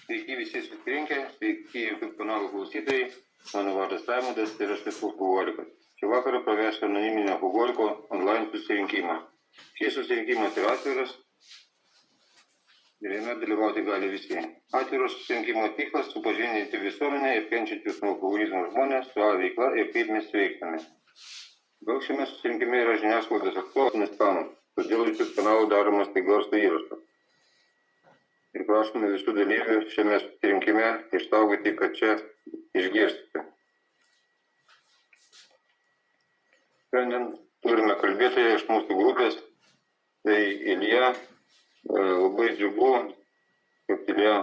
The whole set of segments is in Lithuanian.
Sveiki visi susirinkę, sveiki YouTube kanalo klausytojai. Mano vardas Raimondas ir aš esu alkoholikas. Šį vakarą pravesiu anoniminio alkoholiko online susirinkimą. Šis susirinkimas yra atviras ir jame dalyvauti gali visi. Atviros susirinkimo tikslas supažindinti visuomenę ir kenčiančius nuo alkoholizmo žmonės su veikla ir kaip mes veiksime. Gal šiame susirinkime yra žiniasklaidos atstovas nespamos, todėl YouTube kanalo daromas tik garso įrašas. Ir prašome visų dalyvių šiame susirinkime išsaugoti, kad čia išgirsite. Šiandien turime kalbėtoją iš mūsų grupės, tai Ilja. Labai džiugu, kad Ilja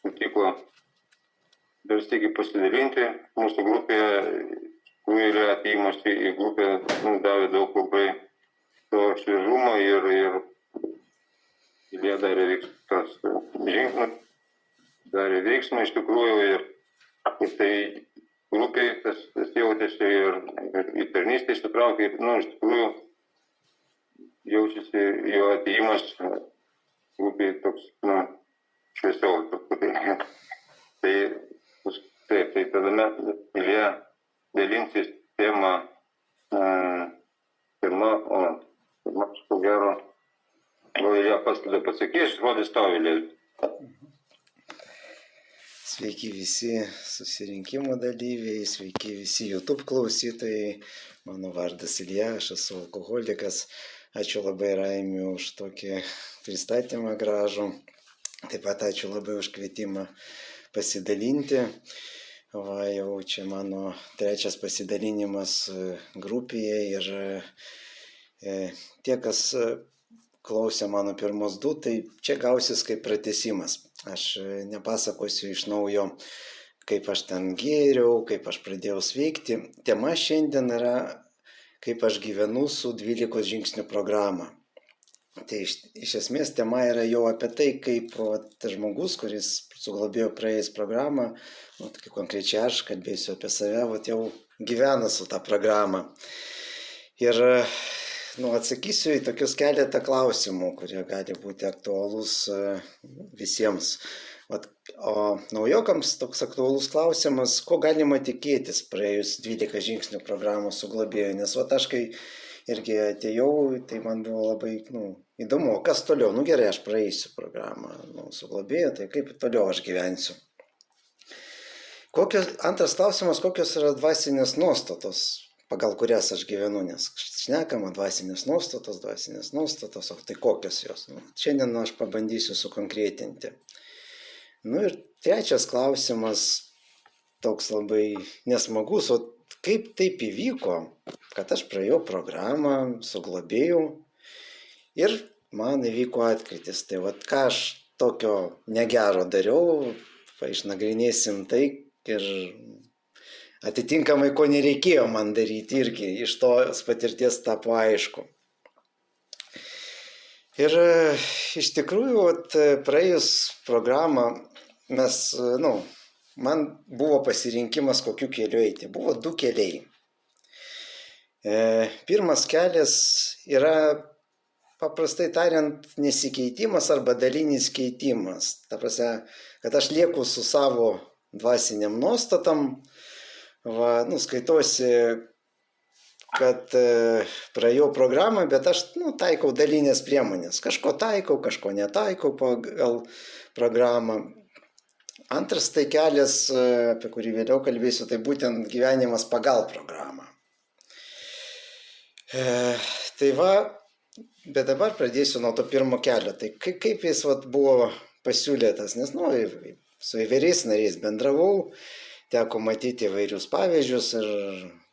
sutiko dar sykį pasidalinti. Mūsų grupėje, Ilja atėjimas į grupę davė daug labai to šviežumo ir Ilja darė veiksmą iš tikrųjų ir tai grupiai tas jautėsi ir į tarnystę įsitraukė, iš tikrųjų jaučiasi jo atėjimas grupiai toks, šviesiau truputį. Tai tada mes Ilja dalinsis tema, ko gero, Ilja pats tada pasakys, žodis tau, Ilja. Sveiki visi susirinkimo dalyviai, sveiki visi YouTube klausytojai. Mano vardas Ilja, aš esu alkoholikas. Ačiū labai Raimiu už tokį pristatymą gražų. Taip pat ačiū labai už kvietimą pasidalinti. Jau čia mano trečias pasidalinimas grupėje ir tie, kas klausė mano pirmos du, tai čia gausis kaip pratęsimas. Aš nepasakosiu iš naujo, kaip aš ten gėriau, kaip aš pradėjau sveikti. Tema šiandien yra, kaip aš gyvenu su 12 žingsnių programa. Tai iš esmės tema yra jau apie tai, kaip tas žmogus, kuris suglobėjo praėjęs programą, tai konkrečiai aš kalbėsiu apie save, jau gyvena su tą programą. Ir atsakysiu į tokius keletą klausimų, kurie gali būti aktualūs visiems. O naujokams toks aktualus klausimas, ko galima tikėtis praėjus 12 žingsnių programos su globėju. Nes aš kai irgi atėjau, tai man buvo labai įdomu, kas toliau. Gerai, aš praeisiu programą su globėju, tai kaip toliau aš gyvensiu. Antras klausimas, kokios yra dvasinės nuostatos, pagal kurias aš gyvenu, nes šnekama dvasinės nuostatos, o tai kokios jos? Šiandien aš pabandysiu sukonkretinti. Ir trečias klausimas, toks labai nesmagus, kaip taip įvyko, kad aš praėjau programą, suglobėjau ir man įvyko atkritis. Tai ką aš tokio negero dariau, išnagrinėsim tai ir atitinkamai, ko nereikėjo man daryti irgi, iš tos patirties tapo aišku. Ir iš tikrųjų, praėjus programą, man buvo pasirinkimas, kokiu keliu eiti. Buvo du keliai. Pirmas kelias yra, paprastai tariant, nesikeitimas arba dalinis keitimas. Ta prasme, kad aš lieku su savo dvasiniam nuostatam, skaitosi, kad praėjau programą, bet aš taikau dalinės priemonės. Kažko taikau, kažko netaikau pagal programą. Antras tai kelias, apie kurį vėliau kalbėsiu, tai būtent gyvenimas pagal programą. Bet dabar pradėsiu nuo to pirmo kelio. Tai kaip jis buvo pasiūlytas, nes su įvairiais nariais bendravau, teko matyti įvairius pavyzdžius ir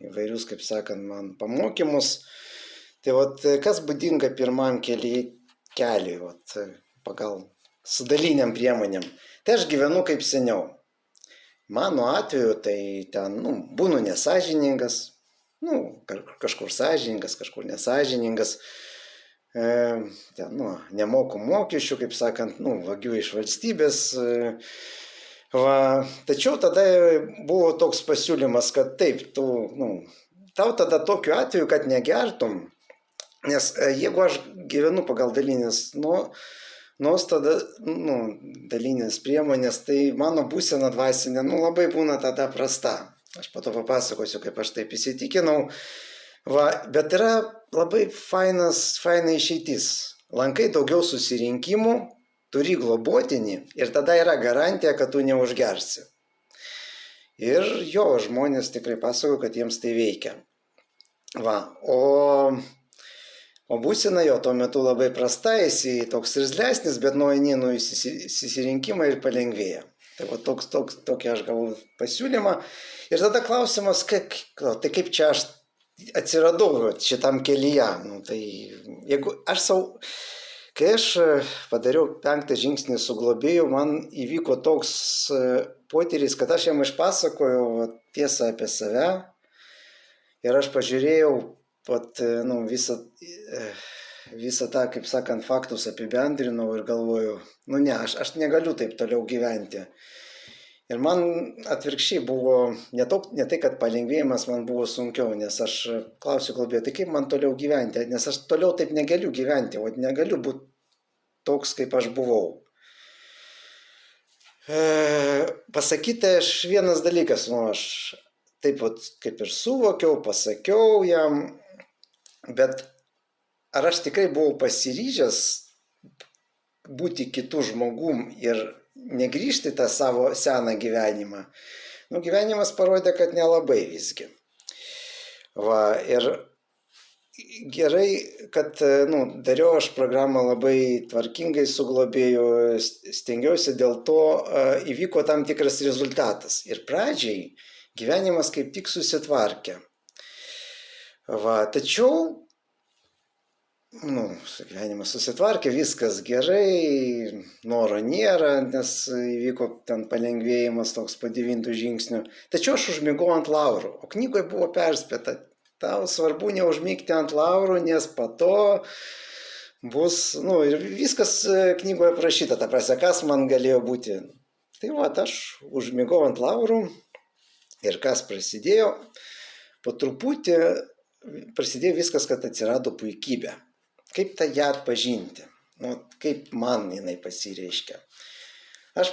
įvairius, kaip sakant, man pamokymus. Tai kas būdinga pirmam keliui, pagal su daliniam priemonėm. Tai aš gyvenu kaip seniau. Mano atveju tai ten, būnu nesąžiningas, kažkur sąžiningas, kažkur nesąžiningas. Nemoku mokesčių, kaip sakant, vagiu iš valstybės. Tačiau tada buvo toks pasiūlymas, kad taip, tau tada tokiu atveju, kad negertum, nes jeigu aš gyvenu pagal dalinės Nors tada, dalinės priemonės, tai mano būsena dvasinė, labai būna tada prasta. Aš po to papasakosiu, kaip aš taip įsitikinau. Bet yra labai faina išeitis. Lankai daugiau susirinkimų, turi globotinį ir tada yra garantija, kad tu neužgersi. Ir žmonės tikrai pasako, kad jiems tai veikia. O būsena jo tuo metu labai prasta, esi toks irzlesnis, bet nueini į susirinkimą ir palengvėja. Tai tokį aš gavau pasiūlymą. Ir tada klausimas, tai kaip čia aš atsiradau šitam kelyje. Kai aš padariau 5 žingsnį su globėju, man įvyko toks potyris, kad aš jam išpasakojau tiesą apie save. Ir aš pažiūrėjau visą tą, kaip sakant, faktus apibendrinau ir galvoju, aš negaliu taip toliau gyventi. Ir man atvirkščiai buvo, ne tai, kad palengvėjimas man buvo sunkiau, nes aš klausiu globėjo, tai kaip man toliau gyventi, nes aš toliau taip negaliu gyventi, negaliu būti toks, kaip aš buvau. Pasakyti aš vienas dalykas, aš taip kaip ir suvokiau, pasakiau jam, bet ar aš tikrai buvau pasiryžęs būti kitų žmogum ir negrįžti tą savo seną gyvenimą? Gyvenimas parodė, kad nelabai visgi. Ir gerai, kad dariau aš programą labai tvarkingai su globėju, stengiausi, dėl to įvyko tam tikras rezultatas. Ir pradžiai gyvenimas kaip tik susitvarkė. Tačiau, gyvenimas susitvarkė, viskas gerai, noro nėra, nes įvyko ten palengvėjimas toks po 9 žingsnių. Tačiau aš užmigau ant laurų, o knygoje buvo perspėta, tau svarbu neužmigti ant laurų, nes po to bus, ir viskas knygoje aprašyta, ta prasme, kas man galėjo būti. Tai aš užmigau ant laurų ir kas prasidėjo, po truputį prasidėjo viskas, kad atsirado puikybė. Kaip tą ją atpažinti? Kaip man jinai pasireiškia? Aš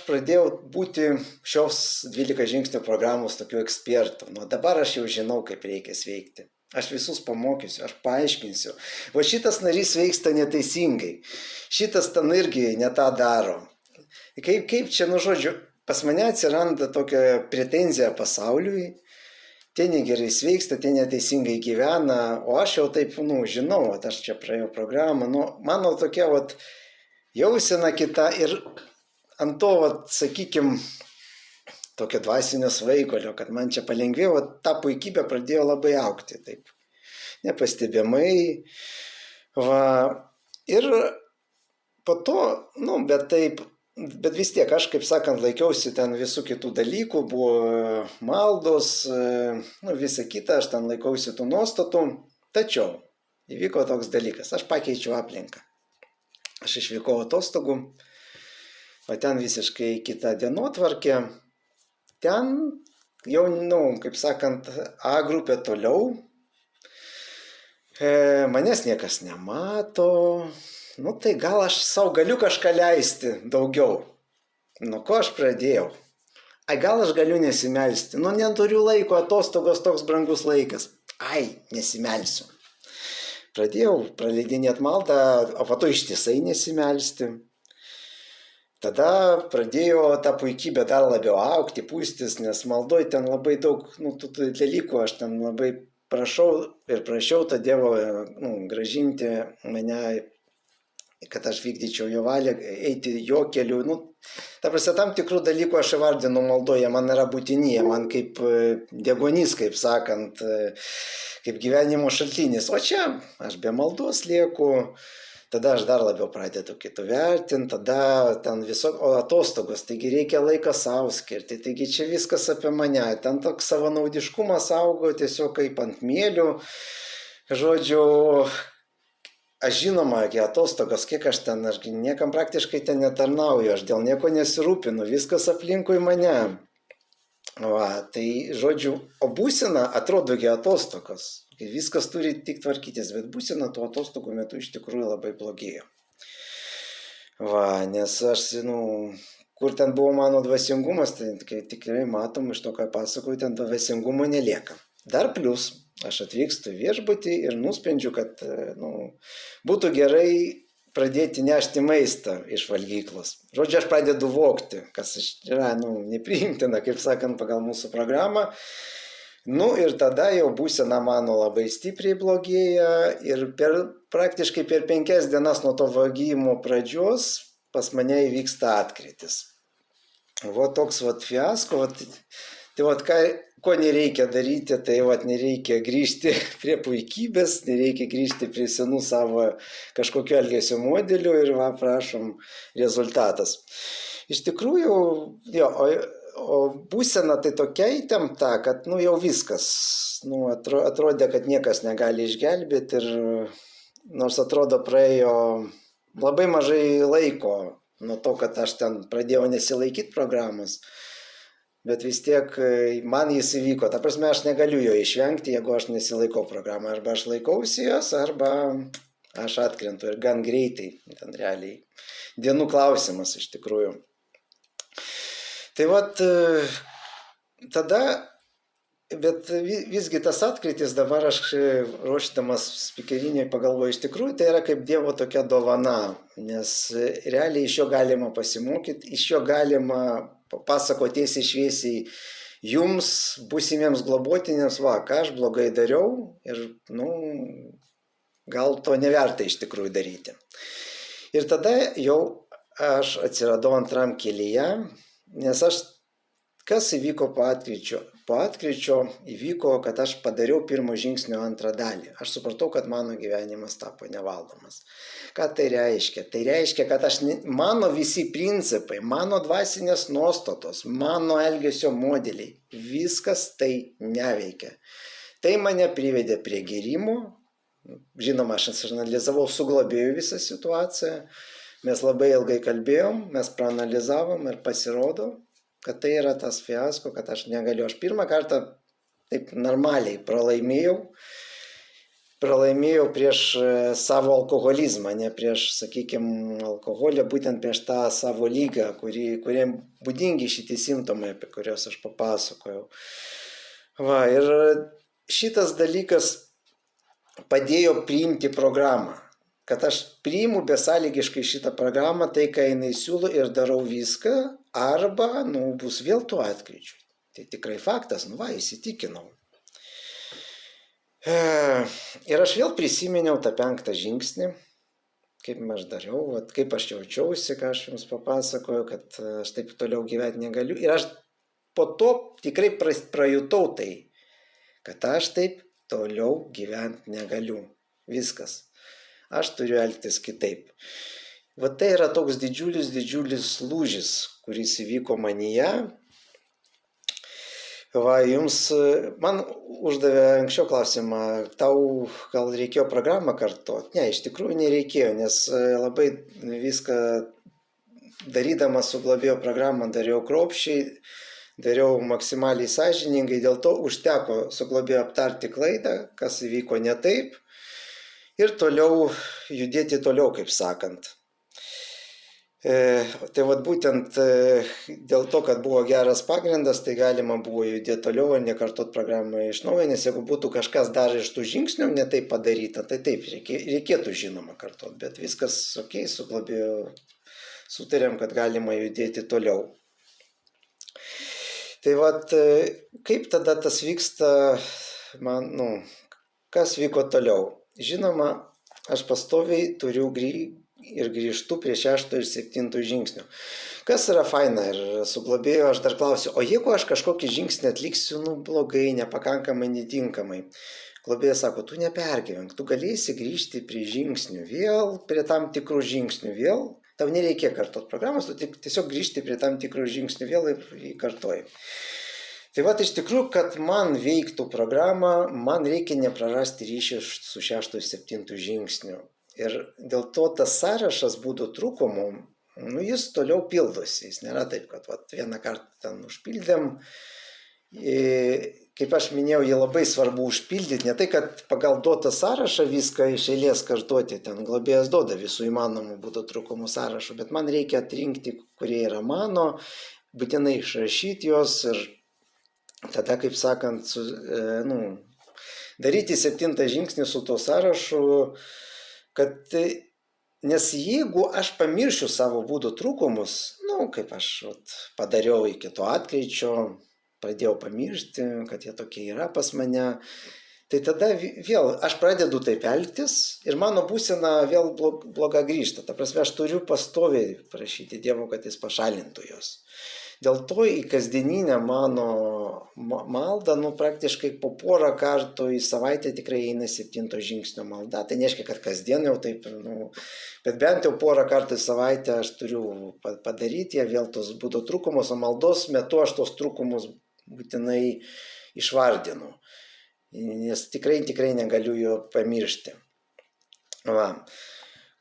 pradėjau būti šios 12 žingsnių programos tokiu ekspertu. Dabar aš jau žinau, kaip reikia sveikti. Aš visus pamokysiu, aš paaiškinsiu. Šitas narys veiksta neteisingai. Šitas ten irgi ne tą daro. Kaip čia, pas mane atsiranda tokia pretenzija pasauliui. Tie negerai sveiksta, tie neteisingai gyvena, o aš jau taip, žinau, aš čia praėjau programą, mano tokia jausena kita ir ant to, sakykim, tokio dvasinio svaigalio, kad man čia palengvėjo, ta puikybė pradėjo labai augti, taip, nepastebimai, ir po to, bet vis tiek, aš, kaip sakant, laikiausi ten visų kitų dalykų, buvo maldos, visa kita, aš ten laikausi tų nuostatų, tačiau įvyko toks dalykas, aš pakeičiau aplinką. Aš išvykau atostogų, o ten visiškai kita dienotvarkė, ten jau, kaip sakant, A grupė toliau, manęs niekas nemato. Tai gal aš savo galiu kažką leisti daugiau. Ko aš pradėjau? Gal aš galiu nesimelsti. Neturiu laiko, atostogos toks brangus laikas. Nesimelsiu. Pradėjau praleidinėti maldą, o po to ištisai nesimelsti. Tada pradėjo ta puikybė dar labiau augti, pūstis, nes maldoj ten labai daug tų dalykų, aš ten labai prašiau tą Dievo gražinti mane, kad aš vykdyčiau jo valią, eiti jo keliu. Ta prasme, tam tikrų dalykų aš įvardinu maldoje, man yra būtini, man kaip degonys, kaip sakant, kaip gyvenimo šaltinis. O čia aš be maldos lieku, tada aš dar labiau pradedu kitų vertinti, tada ten atostogos, taigi reikia laiką savo skirti, taigi čia viskas apie mane, ten toks savanaudiškumas augo tiesiog kaip ant mėlių, žodžiu. Aš žinoma, atostogas, kiek aš niekam praktiškai ten netarnauju, aš dėl nieko nesirūpinu, viskas aplinkui mane. Tai, žodžiu, o būsena atrodo atostogos, viskas turi tik tvarkytis, bet būsena tų atostogų metu iš tikrųjų labai blogėjo. Va, nes aš, kur ten buvo mano dvasingumas, tai tikrai matom iš to, ką pasakoju, ten dvasingumo nelieka. Dar plus, aš atvykstu į viešbutį ir nusprendžiu, kad būtų gerai pradėti nešti maistą iš valgyklos. Žodžiu, aš pradedu vogti, kas yra nepriimtina, kaip sakant, pagal mūsų programą. Ir tada jau būsena mano labai stipriai blogėja ir praktiškai per 5 dienas nuo to vagimo pradžios pas mane įvyksta atkritis. Toks fiasko. Tai ko nereikia daryti, tai nereikia grįžti prie puikybės, nereikia grįžti prie senų savo kažkokio elgesio modelių ir prašom rezultatas. Iš tikrųjų, o būsena tai tokia įtempta, kad jau viskas, atrodė, kad niekas negali išgelbėti ir nors atrodo praėjo labai mažai laiko nuo to, kad aš ten pradėjau nesilaikyti programos, bet vis tiek man jis įvyko. Ta prasme, aš negaliu jo išvengti, jeigu aš nesilaikau programą. Arba aš laikausi jos, arba aš atkrentu ir gan greitai, ten realiai. Dienų klausimas iš tikrųjų. Tai tada, bet visgi tas atkritis dabar aš ruošdamas spikerinį pagalvoju, iš tikrųjų tai yra kaip Dievo tokia dovana, nes realiai iš jo galima pasimokyti, iš jo galima papasakoti tiesiai šviesiai jums, būsimiems globotiniams, ką aš blogai dariau ir, gal to neverta iš tikrųjų daryti. Ir tada jau aš atsiradau antram kelyje, nes kas įvyko po atkryčio? Po atkryčio įvyko, kad aš padariau pirmo žingsnio antrą dalį. Aš supratau, kad mano gyvenimas tapo nevaldomas. Ką tai reiškia? Tai reiškia, kad mano visi principai, mano dvasinės nuostatos, mano elgesio modeliai, viskas tai neveikia. Tai mane privedė prie gėrimo. Žinoma, aš analizavau, suglobėjau visą situaciją. Mes labai ilgai kalbėjom, mes praanalizavom ir pasirodo, kad tai yra tas fiasko, kad aš negaliu. Aš pirmą kartą taip normaliai pralaimėjau prieš savo alkoholizmą, ne prieš, sakykime, alkoholį, būtent prieš tą savo lygą, kuriem būdingi šitie simptomai, apie kuriuos aš papasakojau. Ir šitas dalykas padėjo priimti programą. Kad aš priimu besąlygiškai šitą programą, tai ką jinai siūlo ir darau viską, arba, bus vėl tuo atkryčiu. Tai tikrai faktas, įsitikinau. Ir aš vėl prisiminiau tą 5. žingsnį, kaip aš dariau, kaip aš jaučiausi, ką aš jums papasakoju, kad aš taip toliau gyventi negaliu. Ir aš po to tikrai prajutau tai, kad aš taip toliau gyventi negaliu. Viskas. Aš turiu elgtis kitaip. Tai yra toks didžiulis lūžis, kuris įvyko manyje. Man uždavė anksčiau klausimą, tau gal reikėjo programą kartoti? Ne, iš tikrųjų nereikėjo, nes labai viską darydamas su globėjo programą dariau kruopščiai, dariau maksimaliai sąžiningai, dėl to užteko su globėjo aptarti klaidą, kas įvyko ne taip. Ir toliau judėti toliau, kaip sakant. Tai būtent dėl to, kad buvo geras pagrindas, tai galima buvo judėti toliau ir nekartot programą iš naujo, nes jeigu būtų kažkas dar iš tų žingsnių ne taip padaryta, tai taip, reikėtų žinoma kartot, bet viskas ok, su globėju sutarėm, kad galima judėti toliau. Tai kaip tada tas vyksta, kas vyko toliau? Žinoma, aš pastoviai turiu ir grįžtu prie 6 ir 7 žingsnių. Kas yra faina ir su globėju aš dar klausiu, o jeigu aš kažkokį žingsnį atliksiu, blogai, nepakankamai, netinkamai. Globėjas sako, tu nepergyvenk, tu galėsi grįžti prie žingsnių vėl, prie tam tikrų žingsnių vėl. Tau nereikia kartot programos, tu tiesiog grįžti prie tam tikrų žingsnių vėl ir įkartoji. Tai iš tikrųjų, kad man veiktų programą, man reikia neprarasti ryšį su 6 ir 7 žingsniu. Ir dėl to tas sąrašas būdų trūkumų, jis toliau pildosi. Jis nėra taip, kad vieną kartą ten užpildėm kaip aš minėjau, jį labai svarbu užpildyti, ne tai, kad pagal duotą sąrašą viską iš eilės každuoti, ten globėjas duoda visų įmanomų būdo trūkumų sąrašų, bet man reikia atrinkti, kurie yra mano, būtinai išrašyti juos ir tada, kaip sakant, daryti 7 žingsnį su tuo sąrašu, kad nes jeigu aš pamiršiu savo būdų trūkumus, kaip aš padariau iki to atkryčio, pradėjau pamiršti, kad jie tokie yra pas mane, tai tada vėl aš pradedu taip elgtis ir mano būsena vėl bloga grįžta. Ta prasme, aš turiu pastoviai prašyti Dievo, kad jis pašalintų jos. Dėl to į kasdieninę mano maldą, praktiškai po porą kartų į savaitę tikrai eina 7 žingsnio malda. Tai nereiškia, kad kasdien jau taip, bet bent jau porą kartų į savaitę aš turiu padaryti, vėl tos būdo trūkumus, o maldos metu aš tos trūkumus būtinai išvardinu, nes tikrai negaliu jo pamiršti.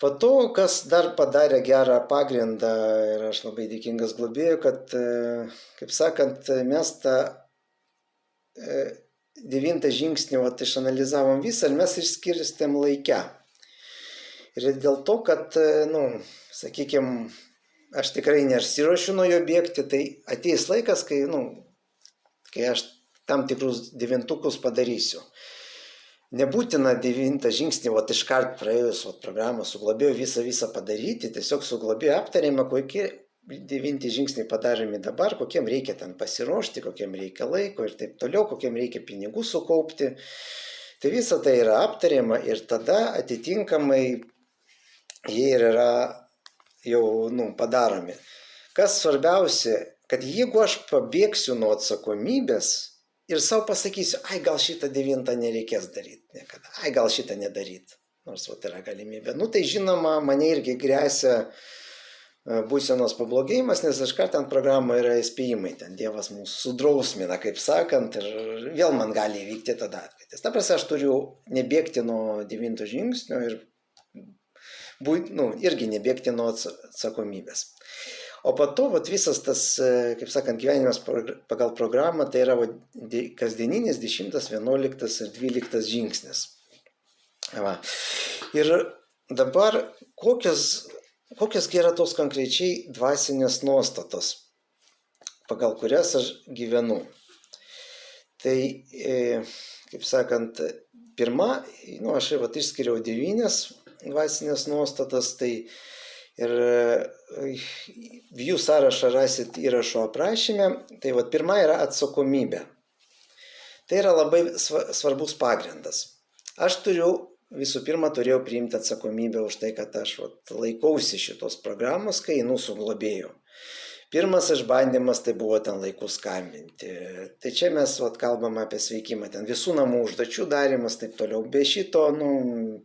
Po to, kas dar padarė gerą pagrindą ir aš labai dėkingas globėjui, kad, kaip sakant, mes tą 9 žingsnį išanalizavom visą ir mes išskirstėm laikę. Ir dėl to, kad, sakykime, aš tikrai nesiruošiu nuo jo bėgti, tai ateis laikas, kai aš tam tikrus 9 padarysiu. Nebūtina 9 žingsnį, iškart praėjus programą su globėju visą padaryti, tiesiog su globėju aptarėme, kokie 9 žingsniai padaromi dabar, kokiem reikia ten pasiruošti, kokiem reikia laiko ir taip toliau, kokiem reikia pinigų sukaupti. Tai visa tai yra aptariama ir tada atitinkamai jie yra jau padaromi. Kas svarbiausia, kad jeigu aš pabėgsiu nuo atsakomybės ir savo pasakysiu, gal šitą 9 nereikės daryti niekada, gal šitą nedaryti, nors yra galimybė. Tai žinoma, mane irgi gresia būsenos pablogėjimas, nes iškart ant programą yra įspėjimai, ten Dievas mūsų sudrausmina, kaip sakant, ir vėl man gali įvykti tada atkritis. Ta prasme, aš turiu nebėgti nuo 9 žingsnio ir irgi nebėgti nuo atsakomybės. O po to visas tas, kaip sakant, gyvenimas pagal programą, tai yra kasdieninis 10, 11 ir 12 žingsnis. Ir dabar kokios yra tos konkrečiai dvasinės nuostatos, pagal kurias aš gyvenu. Tai, kaip sakant, pirma, aš išskiriau 9 dvasinės nuostatas, tai ir jų sąrašą rasit įrašo aprašyme. Tai pirma yra atsakomybė. Tai yra labai svarbus pagrindas. Aš visų pirma turėjau priimti atsakomybę už tai, kad aš laikausi šitos programos, kai einu su globėju. Pirmas išbandymas tai buvo ten laiku skambinti. Tai čia mes kalbame apie sveikimą, ten visų namų užduočių darymas, taip toliau. Be šito,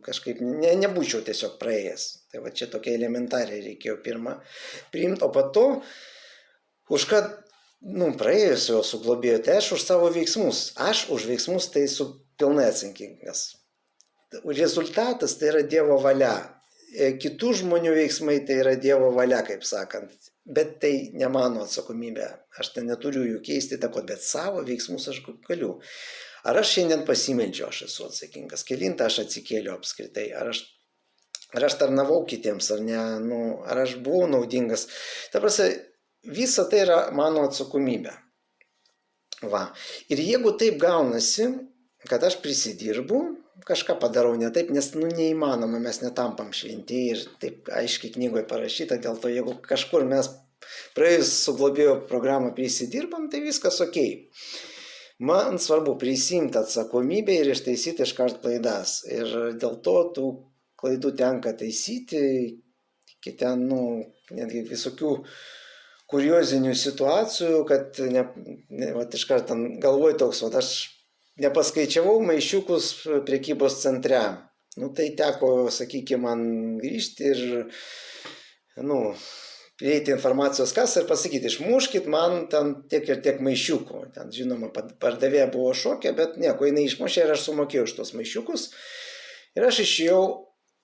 kažkaip nebūčiau tiesiog praėjęs. Tai čia tokia elementariai reikėjo pirmą priimti, o po to, už kad, praėjus jau su globėju, tai aš už savo veiksmus. Aš už veiksmus tai esu pilnai atsakingas. Rezultatas tai yra Dievo valia. Kitų žmonių veiksmai tai yra Dievo valia, kaip sakant. Bet tai ne mano atsakomybė. Aš ten neturiu jų keisti, bet savo veiksmus aš galiu. Ar aš šiandien pasimeldžiu, aš esu atsakingas. Kelintą aš atsikėliau apskritai. Ar aš tarnavau kitiems, ar ne, ar aš buvau naudingas. Ta prasme, visa tai yra mano atsakomybė. Ir jeigu taip gaunasi, kad aš prisidirbu, kažką padarau ne taip, nes neįmanoma, mes netampam šventi ir taip aiškiai knygoje parašyta, dėl to jeigu kažkur mes praėjus su globėjo programą prisidirbam, tai viskas ok. Man svarbu prisimti atsakomybę ir ištaisyti iškart klaidas. Ir dėl to tų klaidų tenka taisyti, iki ten, netgi visokių kuriozinių situacijų, kad iškart galvoj toks, aš nepaskaičiavau maišiukus prekybos centre. Tai teko, sakykime, man grįžti ir, prieiti informacijos kasą ir pasakyti, išmuškit man ten tiek ir tiek maišiukų. Ten, žinoma, pardavėja buvo šokė, bet nieko, jinai išmušė ir aš sumokėjau už tos maišiukus. Ir aš išėjau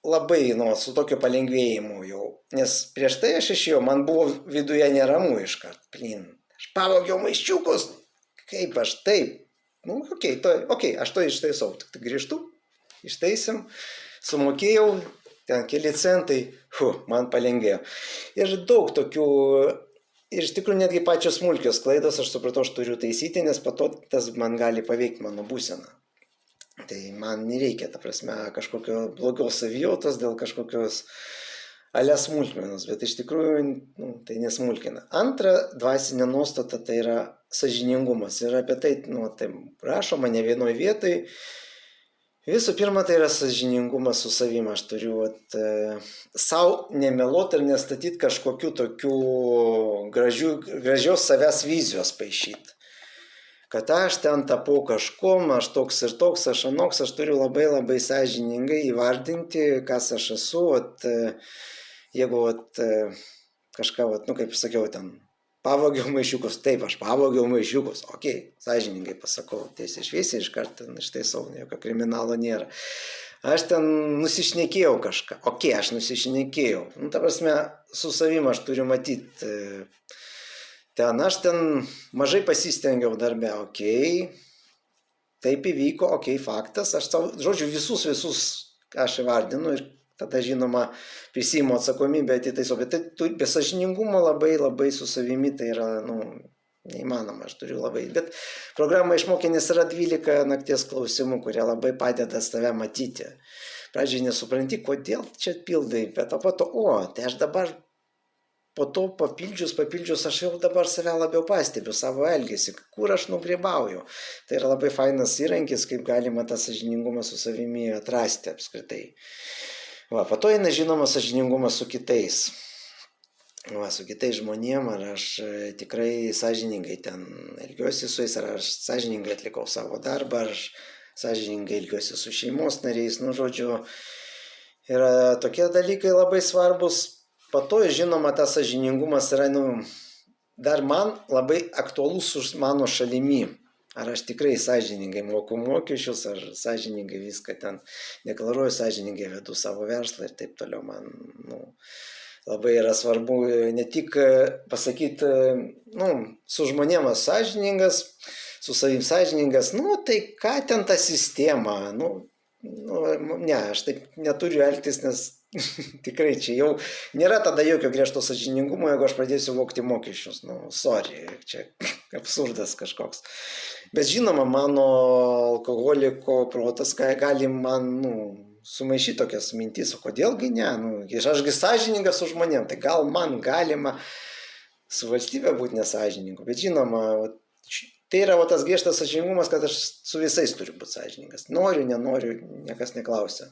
labai, su tokiu palengvėjimu jau. Nes prieš tai aš išėjau, man buvo viduje neramu iškart. Aš pavogiau maišiukus. kaip aš taip, aš to ištaisau, tik grįžtu, ištaisėm, sumokėjau, ten keli centai, man palengvėjo. Ir daug tokių, ir iš tikrųjų netgi pačios smulkios klaidos, aš supratau, aš turiu taisyti, nes po to tas man gali paveikti mano būseną. Tai man nereikia, ta prasme, kažkokio blogios savijautos dėl kažkokios smulkmenos, bet iš tikrųjų tai nesmulkina. Antra dvasinė nuostata tai yra sąžiningumas. Ir apie tai, tai rašoma ne vienoje vietoje. Visų pirma, tai yra sąžiningumas su savimi. Aš turiu savo nemeluoti ir nestatyti kažkokių tokių gražios savęs vizijos paišyti. Kad aš ten tapau kažkom, aš toks ir toks, aš anoks, aš turiu labai sąžiningai įvardinti, kas aš esu. Jeigu kažką, kaip sakiau, ten pavogiau maišiukus, taip, aš pavogiau maišiukus, sąžiningai pasakau, tiesiai šviesiai iš karto ištaisau, jokio kriminalo nėra. Aš ten nusišnekėjau kažką, aš nusišnekėjau, ta prasme, su savim aš turiu matyti, aš ten mažai pasistengiau darbe, taip įvyko, faktas, aš žodžiu, visus aš įvardinu ir tada, žinoma, prisiimu atsakomybę atitaiso, bet be sąžiningumo labai su savimi tai yra, neįmanoma, aš turiu labai. Bet programą išmokė, nes yra 12 nakties klausimų, kurie labai padeda tave matyti. Pradžiai nesupranti, kodėl čia pildai, bet po to, tai aš dabar po to papildžius, aš jau dabar save labiau pastebiu, savo elgesį, kur aš nugrybauju. Tai yra labai fainas įrankis, kaip galima tą sąžiningumą su savimi atrasti apskritai. Po to eina, žinoma, sąžiningumas su kitais. Su kitais žmonėm, ar aš tikrai sąžiningai ten elgiuosi su jais, ar aš sąžiningai atlikau savo darbą, ar aš sąžiningai elgiuosi su šeimos nariais. Žodžiu, yra tokie dalykai labai svarbus. Po to, žinoma, tas sąžiningumas yra, dar man labai aktualus už mano šalimi. Ar aš tikrai sąžiningai moku mokesčius, ar sąžiningai viską ten deklaruoju, sąžiningai vedu savo verslą ir taip toliau. Man labai yra svarbu ne tik pasakyti, su žmonėmis sąžiningas, su savim sąžiningas, tai ką ten ta sistema, ne, aš taip neturiu elgtis, nes tikrai čia jau nėra tada jokio griežto sąžiningumo, jeigu aš pradėsiu vogti mokesčius. Čia absurdas kažkoks. Bet žinoma, mano alkoholiko protas gali man sumaišyti tokias mintis, o kodėlgi ne? Ašgi sąžiningas su žmonėm, tai gal man galima su valstybė būti nesąžiningu. Bet žinoma, tai yra tas griežtas sąžiningumas, kad aš su visais turiu būti sąžiningas. Noriu, nenoriu, niekas neklausia.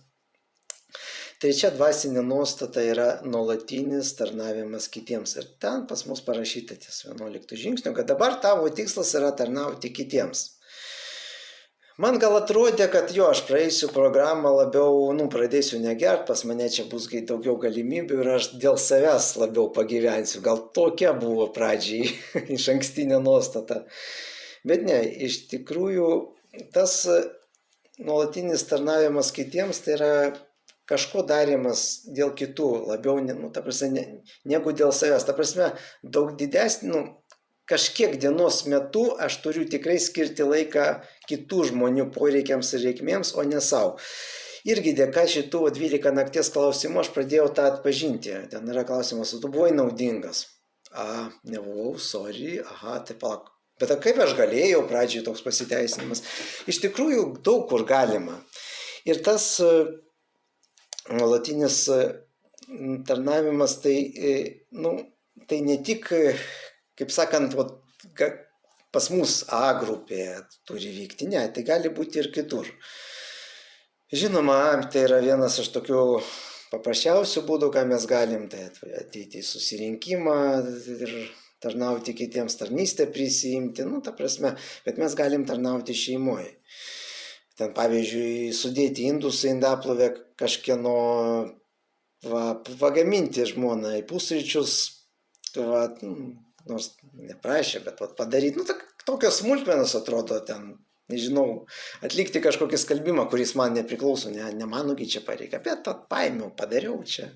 Trečia dvasinė nuostata yra nuolatinis tarnavimas kitiems. Ir ten pas mus parašyta ties 11 žingsnių, kad dabar tavo tikslas yra tarnauti kitiems. Man gal atrodė, kad aš praeisiu programą labiau, pradėsiu negert, pas mane čia bus daugiau galimybių ir aš dėl savęs labiau pagyvensiu. Gal tokia buvo pradžiai iš ankstinė nuostata. Bet ne, iš tikrųjų tas nuolatinis tarnavimas kitiems tai yra kažko darimas dėl kitų, labiau negu dėl savęs. Ta prasme, daug didesnį, kažkiek dienos metu aš turiu tikrai skirti laiką kitų žmonių poreikiams ir reikmėms, o ne savo. Irgi dėka šitų 12 nakties klausimų aš pradėjau tą atpažinti. Ten yra klausimas, tu buvai naudingas. Nebuvau, sorry, tai palauk. Bet kaip aš galėjau, pradžiai toks pasiteisinimas. Iš tikrųjų, daug kur galima. Ir tas nuolatinis tarnavimas, tai ne tik, kaip sakant, pas mus A grupėje turi vykti, ne, tai gali būti ir kitur. Žinoma, tai yra vienas iš tokių paprasčiausių būdų, ką mes galim, tai ateiti į susirinkimą ir tarnauti kitiems, tarnystę prisiimti, ta prasme, bet mes galim tarnauti šeimoje. Ten, pavyzdžiui, sudėti indus į indaplovę kažkieno, pagaminti žmoną į pusryčius, nors neprašė, bet padaryti, tokios smulkmenos atrodo ten, nežinau, atlikti kažkokį skalbimą, kuris man nepriklauso, ne manogi čia pareikia, bet paėmiau, padariau čia.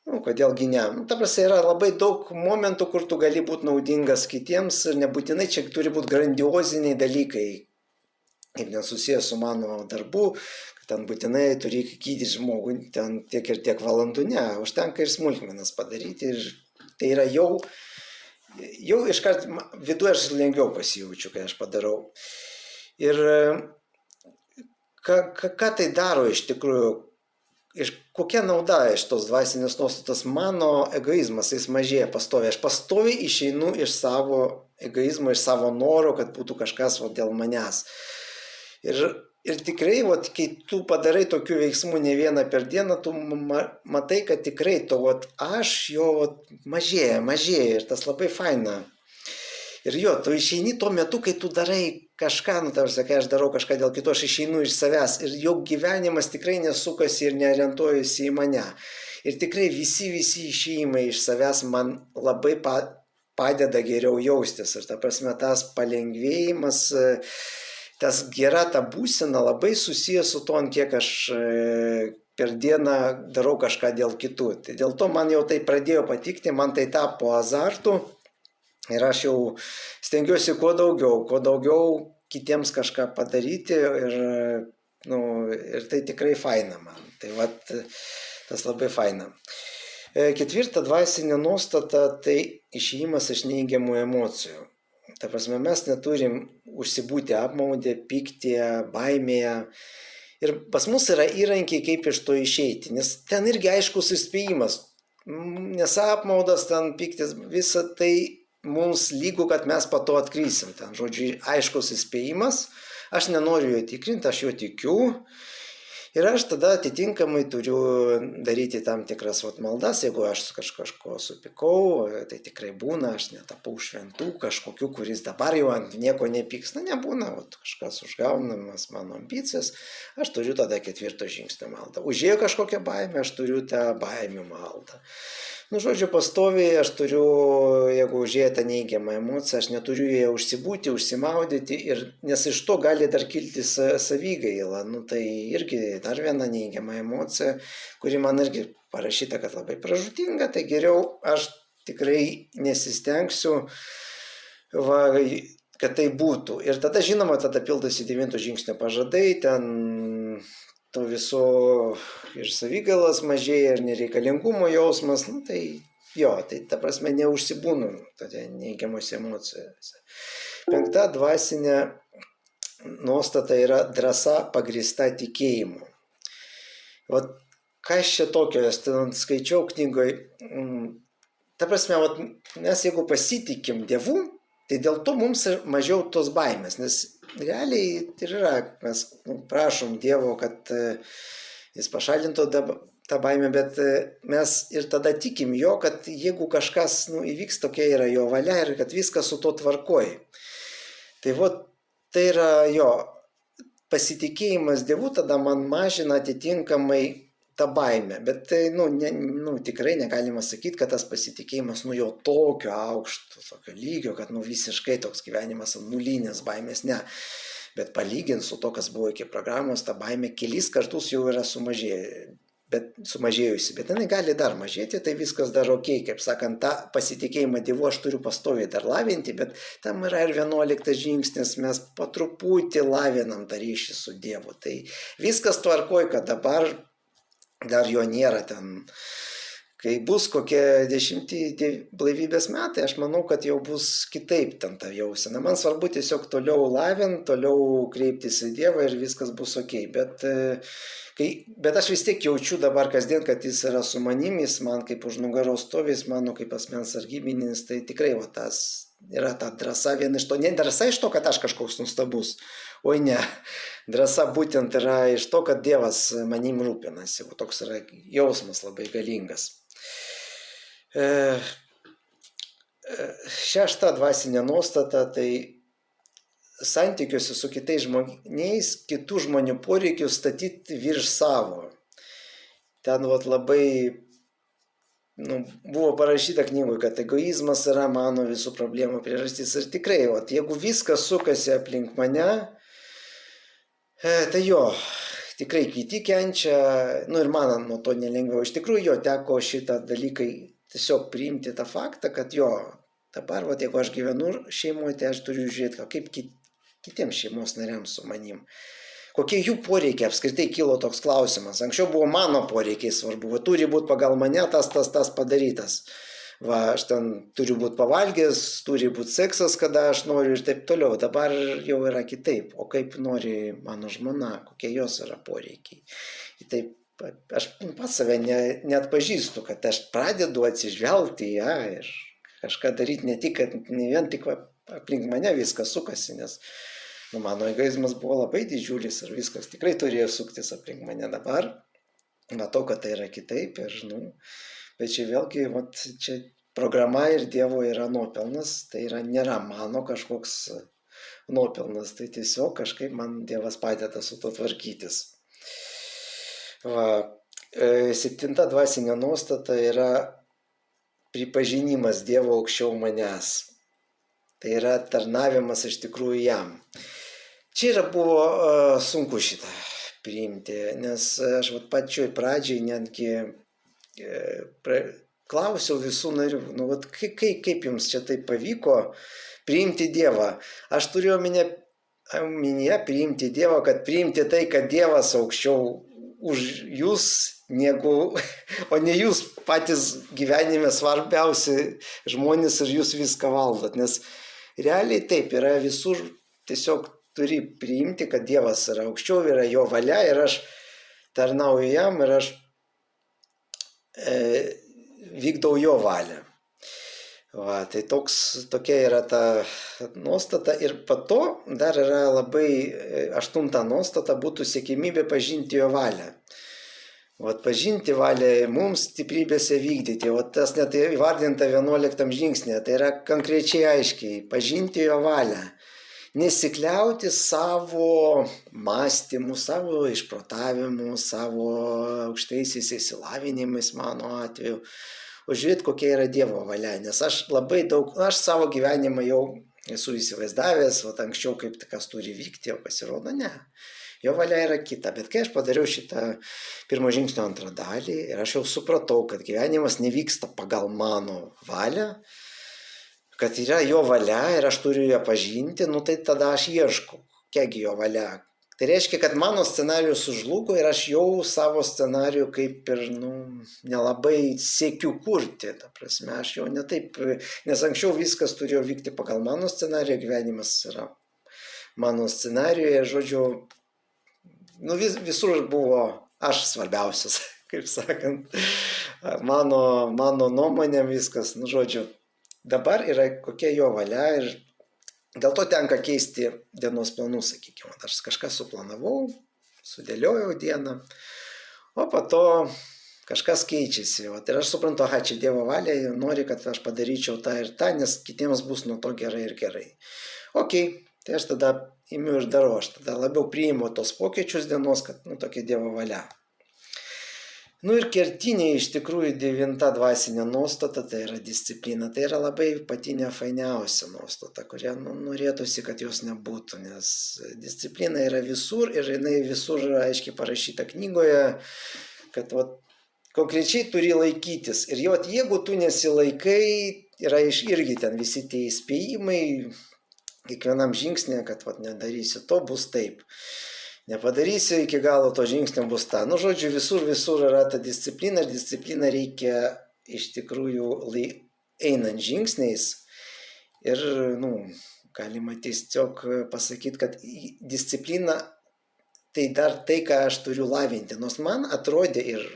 Kodėlgi ne. Ta prasme, yra labai daug momentų, kur tu gali būti naudingas kitiems ir nebūtinai čia turi būti grandioziniai dalykai, kaip nesusijęs su mano darbu, kad ten būtinai turi gydyti žmogų ten tiek ir tiek valandų, ne, užtenka ir smulkmenas padaryti ir tai yra jau iškart viduje aš lengviau pasijaučiu, kai aš padarau. Ir ką tai daro iš tikrųjų, kokia nauda iš tos dvasinės nuostatos, mano egoizmas, jis mažėja pastoviai, aš pastoviai išeinu iš savo egoizmo, iš savo noro, kad būtų kažkas dėl manęs. Ir tikrai, kai tu padarai tokių veiksmų ne vieną per dieną, tu matai, kad tikrai to aš jo mažėja ir tas labai faina. Ir tu išeini tuo metu, kai tu darai kažką, kai aš darau kažką dėl kito, aš išeinu iš savęs ir jau gyvenimas tikrai nesukasi ir neorientuojasi į mane. Ir tikrai visi išėjimai iš savęs man labai padeda geriau jaustis. Ir ta prasme, tas palengvėjimas, tas gera ta būsena labai susijęs su to, kiek aš per dieną darau kažką dėl kitų. Tai dėl to man jau tai pradėjo patikti, man tai tapo azartu. Ir aš jau stengiuosi kuo daugiau kitiems kažką padaryti ir tai tikrai faina man. Tai tas labai faina. Ketvirta dvasinė nuostata - tai išėjimas iš neigiamų emocijų. Ta prasme, mes neturim užsibūti apmaudę, pyktyje, baimėje. Ir pas mus yra įrankiai, kaip iš to išeiti, nes ten irgi aiškus įspėjimas. Nes apmaudas, ten pyktis, visa tai mums lygu, kad mes po to atkrysim. Ten, žodžiu, aiškus įspėjimas, aš nenoriu jo tikrinti, aš jo tikiu. Ir aš tada atitinkamai turiu daryti tam tikras maldas, jeigu aš kažko supykau, tai tikrai būna, aš netapau šventų kažkokiu, kuris dabar jau ant nieko nepyks, nebūna, kažkas užgaunamas mano ambicijas, aš turiu tada 4 žingsnio maldą. Užėjo kažkokią baimę, aš turiu tą baimių maldą. Žodžiu, pastoviai aš turiu, jeigu užėjo tą neigiamą emociją, aš neturiu joje užsibūti, užsimaudyti, nes iš to gali dar kilti savigaila. Tai irgi dar viena neigiama emocija, kuri man irgi parašyta, kad labai pražūtinga, tai geriau aš tikrai nesistengsiu, kad tai būtų. Ir tada, žinoma, pildosi 9 žingsnio pažadai, ten to viso ir savigailos mažėja, ir nereikalingumo jausmas, tai ta prasme neužsibūnu tada neigiamose emocijose. 5 dvasinė nuostata yra drąsa pagrįsta tikėjimu. Kas čia tokio, aš skaičiau knygoj, ta prasme, mes jeigu pasitikim Dievu, tai dėl to mums mažiau tos baimės, nes realiai tai yra, mes prašom Dievo, kad jis pašalintų tą baimę, bet mes ir tada tikim jo, kad jeigu kažkas įvyks, tokia yra jo valia ir kad viskas su to tvarkoj. Tai tai yra jo pasitikėjimas Dievu, tada man mažina atitinkamai tą baimę, bet tai tikrai negalima sakyti, kad tas pasitikėjimas jau tokio aukšto, tokio lygio, kad visiškai toks gyvenimas nulinės baimės, ne. Bet palyginti su to, kas buvo iki programos, ta baimė kelis kartus jau yra sumažėjusi, bet jinai gali dar mažėti, tai viskas dar ok, kaip sakant, tą pasitikėjimą Dievu aš turiu pastoviai dar lavinti, bet tam yra ir 11 žingsnis, mes po truputį lavinam tą ryšį su Dievu, tai viskas tvarkoj, kad dabar dar jo nėra ten. Kai bus kokie 10 blaivybės metai, aš manau, kad jau bus kitaip ten ta jausena. Man svarbu tiesiog toliau lavinti, toliau kreiptis į Dievą ir viskas bus ok. Bet aš vis tiek jaučiu dabar kasdien, kad jis yra su manimi, jis man kaip už nugaros stovis, mano kaip asmens sargybinis, tai tikrai tas yra ta drąsa viena iš to. Ne drąsa iš to, kad aš kažkoks nustabus. Oi ne, drąsa būtent yra iš to, kad Dievas manim rūpinasi. Toks yra jausmas labai galingas. 6 dvasinė nuostata, tai santykiuose su kitais žmonės, kitų žmonių poreikius statyti virš savo. Ten labai buvo parašyta knygoje, kad egoizmas yra mano visų problemų priežastis. Ir tikrai, jeigu viskas sukasi aplink mane, tai tikrai kiti kenčia, nu ir man nuo to nelengviau. Iš tikrųjų, jo teko šitą dalyką tiesiog priimti tą faktą, kad jo, dabar, va, jeigu aš gyvenu šeimoje, tai aš turiu žiūrėti, kaip kitiems šeimos nariams su manim. Kokie jų poreikiai, apskritai kilo toks klausimas. Anksčiau buvo mano poreikiai svarbu, va, turi būti pagal mane tas padarytas. Va, aš ten turiu būti pavalgęs, turi būti seksas, kada aš noriu ir taip toliau. Dabar jau yra kitaip. O kaip nori mano žmona, kokie jos yra poreikiai. Ir taip, aš pats save net pažįstu, kad aš pradedu atsižvelgti į ją ir kažką daryti ne tik, kad ne vien tik aplink mane viskas sukasi, nes mano egoizmas buvo labai didžiulis ir viskas tikrai turėjo suktis aplink mane. Dabar matau, kad tai yra kitaip ir, bet čia vėlgi, čia programa ir Dievo yra nuopelnas, tai nėra mano kažkoks nuopelnas, tai tiesiog kažkaip man Dievas padeda su to tvarkytis. Va, 7 dvasinė nuostata yra pripažinimas Dievo aukščiau manęs. Tai yra tarnavimas iš tikrųjų jam. Čia buvo sunku šitą priimti, nes aš pačioj pradžiai netgi klausiau visų narių, kaip jums čia taip pavyko priimti Dievą. Aš turėjau omenyje priimti Dievą, kad priimti tai, kad Dievas aukščiau už jūs, o ne jūs patys gyvenime svarbiausi žmonės ir jūs viską valdot. Nes realiai taip yra visur, tiesiog turi priimti, kad Dievas yra aukščiau, yra jo valia ir aš tarnauju jam ir aš vykdau jo valią. Va, tai tokia yra ta nuostata ir po to dar yra labai 8 nuostata būtų siekimybė pažinti jo valią. Vat pažinti valią mums stiprybėse vykdyti. Vat tas net įvardinta 11 žingsnė. Tai yra konkrečiai aiškiai pažinti jo valią. Nesikliauti savo mąstymu, savo išprotavimu, savo aukštaisiais išsilavinimais mano atveju. O žiūrėti, kokia yra Dievo valia. Nes aš savo gyvenimą jau esu įsivaizdavęs, anksčiau kaip kas turi vykti, o pasirodo ne. Jo valia yra kita, bet kai aš padariau šitą 1 žingsnio 2 dalį ir aš jau supratau, kad gyvenimas nevyksta pagal mano valią, kad yra jo valia ir aš turiu ją pažinti, tai tada aš ieškau, kiekgi jo valia. Tai reiškia, kad mano scenarijus sužlugo ir aš jau savo scenarijų kaip ir nelabai siekiu kurti. Ta prasme, aš jau netaip, nes anksčiau viskas turėjo vykti pagal mano scenarijų, gyvenimas yra mano scenarijuje, žodžiu, visur buvo aš svarbiausias, kaip sakant, mano nuomonėm viskas, žodžiu, dabar yra kokia jo valia ir dėl to tenka keisti dienos planus, sakykime. Aš kažką suplanavau, sudėliojau dieną, o po to kažkas keičiasi. Ir aš suprantu, čia Dievo valia, nori, kad aš padaryčiau tą ir tą, nes kitiems bus nuo to gerai ir gerai. Ok, tai aš tada imiu ir darau, aš tada labiau priimu tos pokyčius dienos, kad tokia Dievo valia. Ir kertinė iš tikrųjų 9 dvasinė nuostata, tai yra disciplina. Tai yra labai pati nefainiausia nuostata, kurią norėtųsi, kad jos nebūtų, nes disciplina yra visur ir jinai visur aiškiai parašyta knygoje, kad konkrečiai turi laikytis. Ir jeigu tu nesilaikai, yra irgi ten visi tie įspėjimai, kiekvienam žingsnė, kad nedarysi to, bus taip. Nepadarysi iki galo to žingsnio, bus ta. Žodžiu, visur yra ta disciplina ir disciplina reikia iš tikrųjų einant žingsniais. Ir, galima tiesiog pasakyti, kad disciplina tai dar tai, ką aš turiu lavinti. Nors man atrodė ir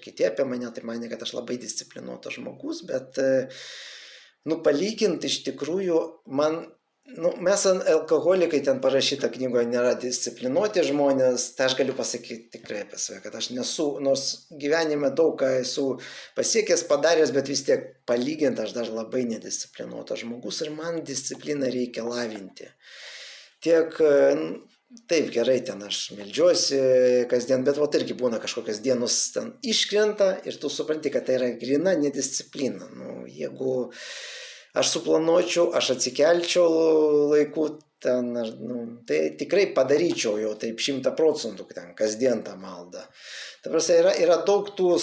kiti apie mane, tai mane, kad aš labai disciplinuotas žmogus, bet, palyginti iš tikrųjų man mes alkoholikai, ten parašyta knygoje, nėra disciplinuoti žmonės, tai aš galiu pasakyti tikrai apie save, kad aš nesu, nors gyvenime daug ką esu pasiekęs, padaręs, bet vis tiek palyginti aš dar labai nedisciplinuotas žmogus ir man discipliną reikia lavinti. Tiek, taip gerai, ten aš meldžiuosi kasdien, bet irgi būna kažkokios dienos ten iškrenta ir tu supranti, kad tai yra grina nedisciplina. Jeigu aš suplanuočiau, aš atsikelčiau laiku, ten, tai tikrai padaryčiau jau taip 100%, ten kasdien tą maldą. Ta prasme, yra daug tų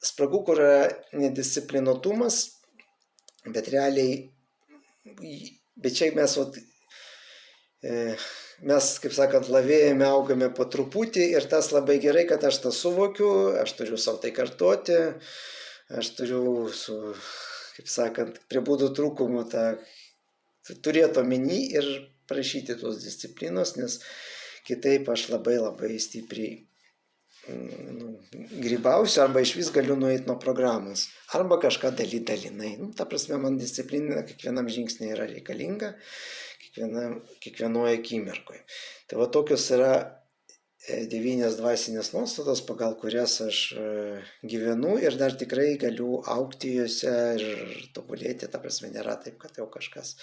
spragų, kur yra nedisciplinuotumas, bet realiai, bet čia mes, kaip sakant, lavėjame, augame po truputį ir tas labai gerai, kad aš tą suvokiu, aš turiu savo tai kartoti, aš turiu, kaip sakant, prie būdų trūkumų tą turėti omeny ir prašyti tos disciplinos, nes kitaip aš labai stipriai grybausiu arba iš vis galiu nueiti nuo programos, arba kažką dalinai. Ta prasme, man disciplina kiekvienam žingsnė yra reikalinga, kiekvienoje akimirkoje. Tai va tokios yra 9 dvasinės nuostatos, pagal kurias aš gyvenu ir dar tikrai galiu augti juose ir tobulėti. Ta prasme, nėra taip, kad jau kažkas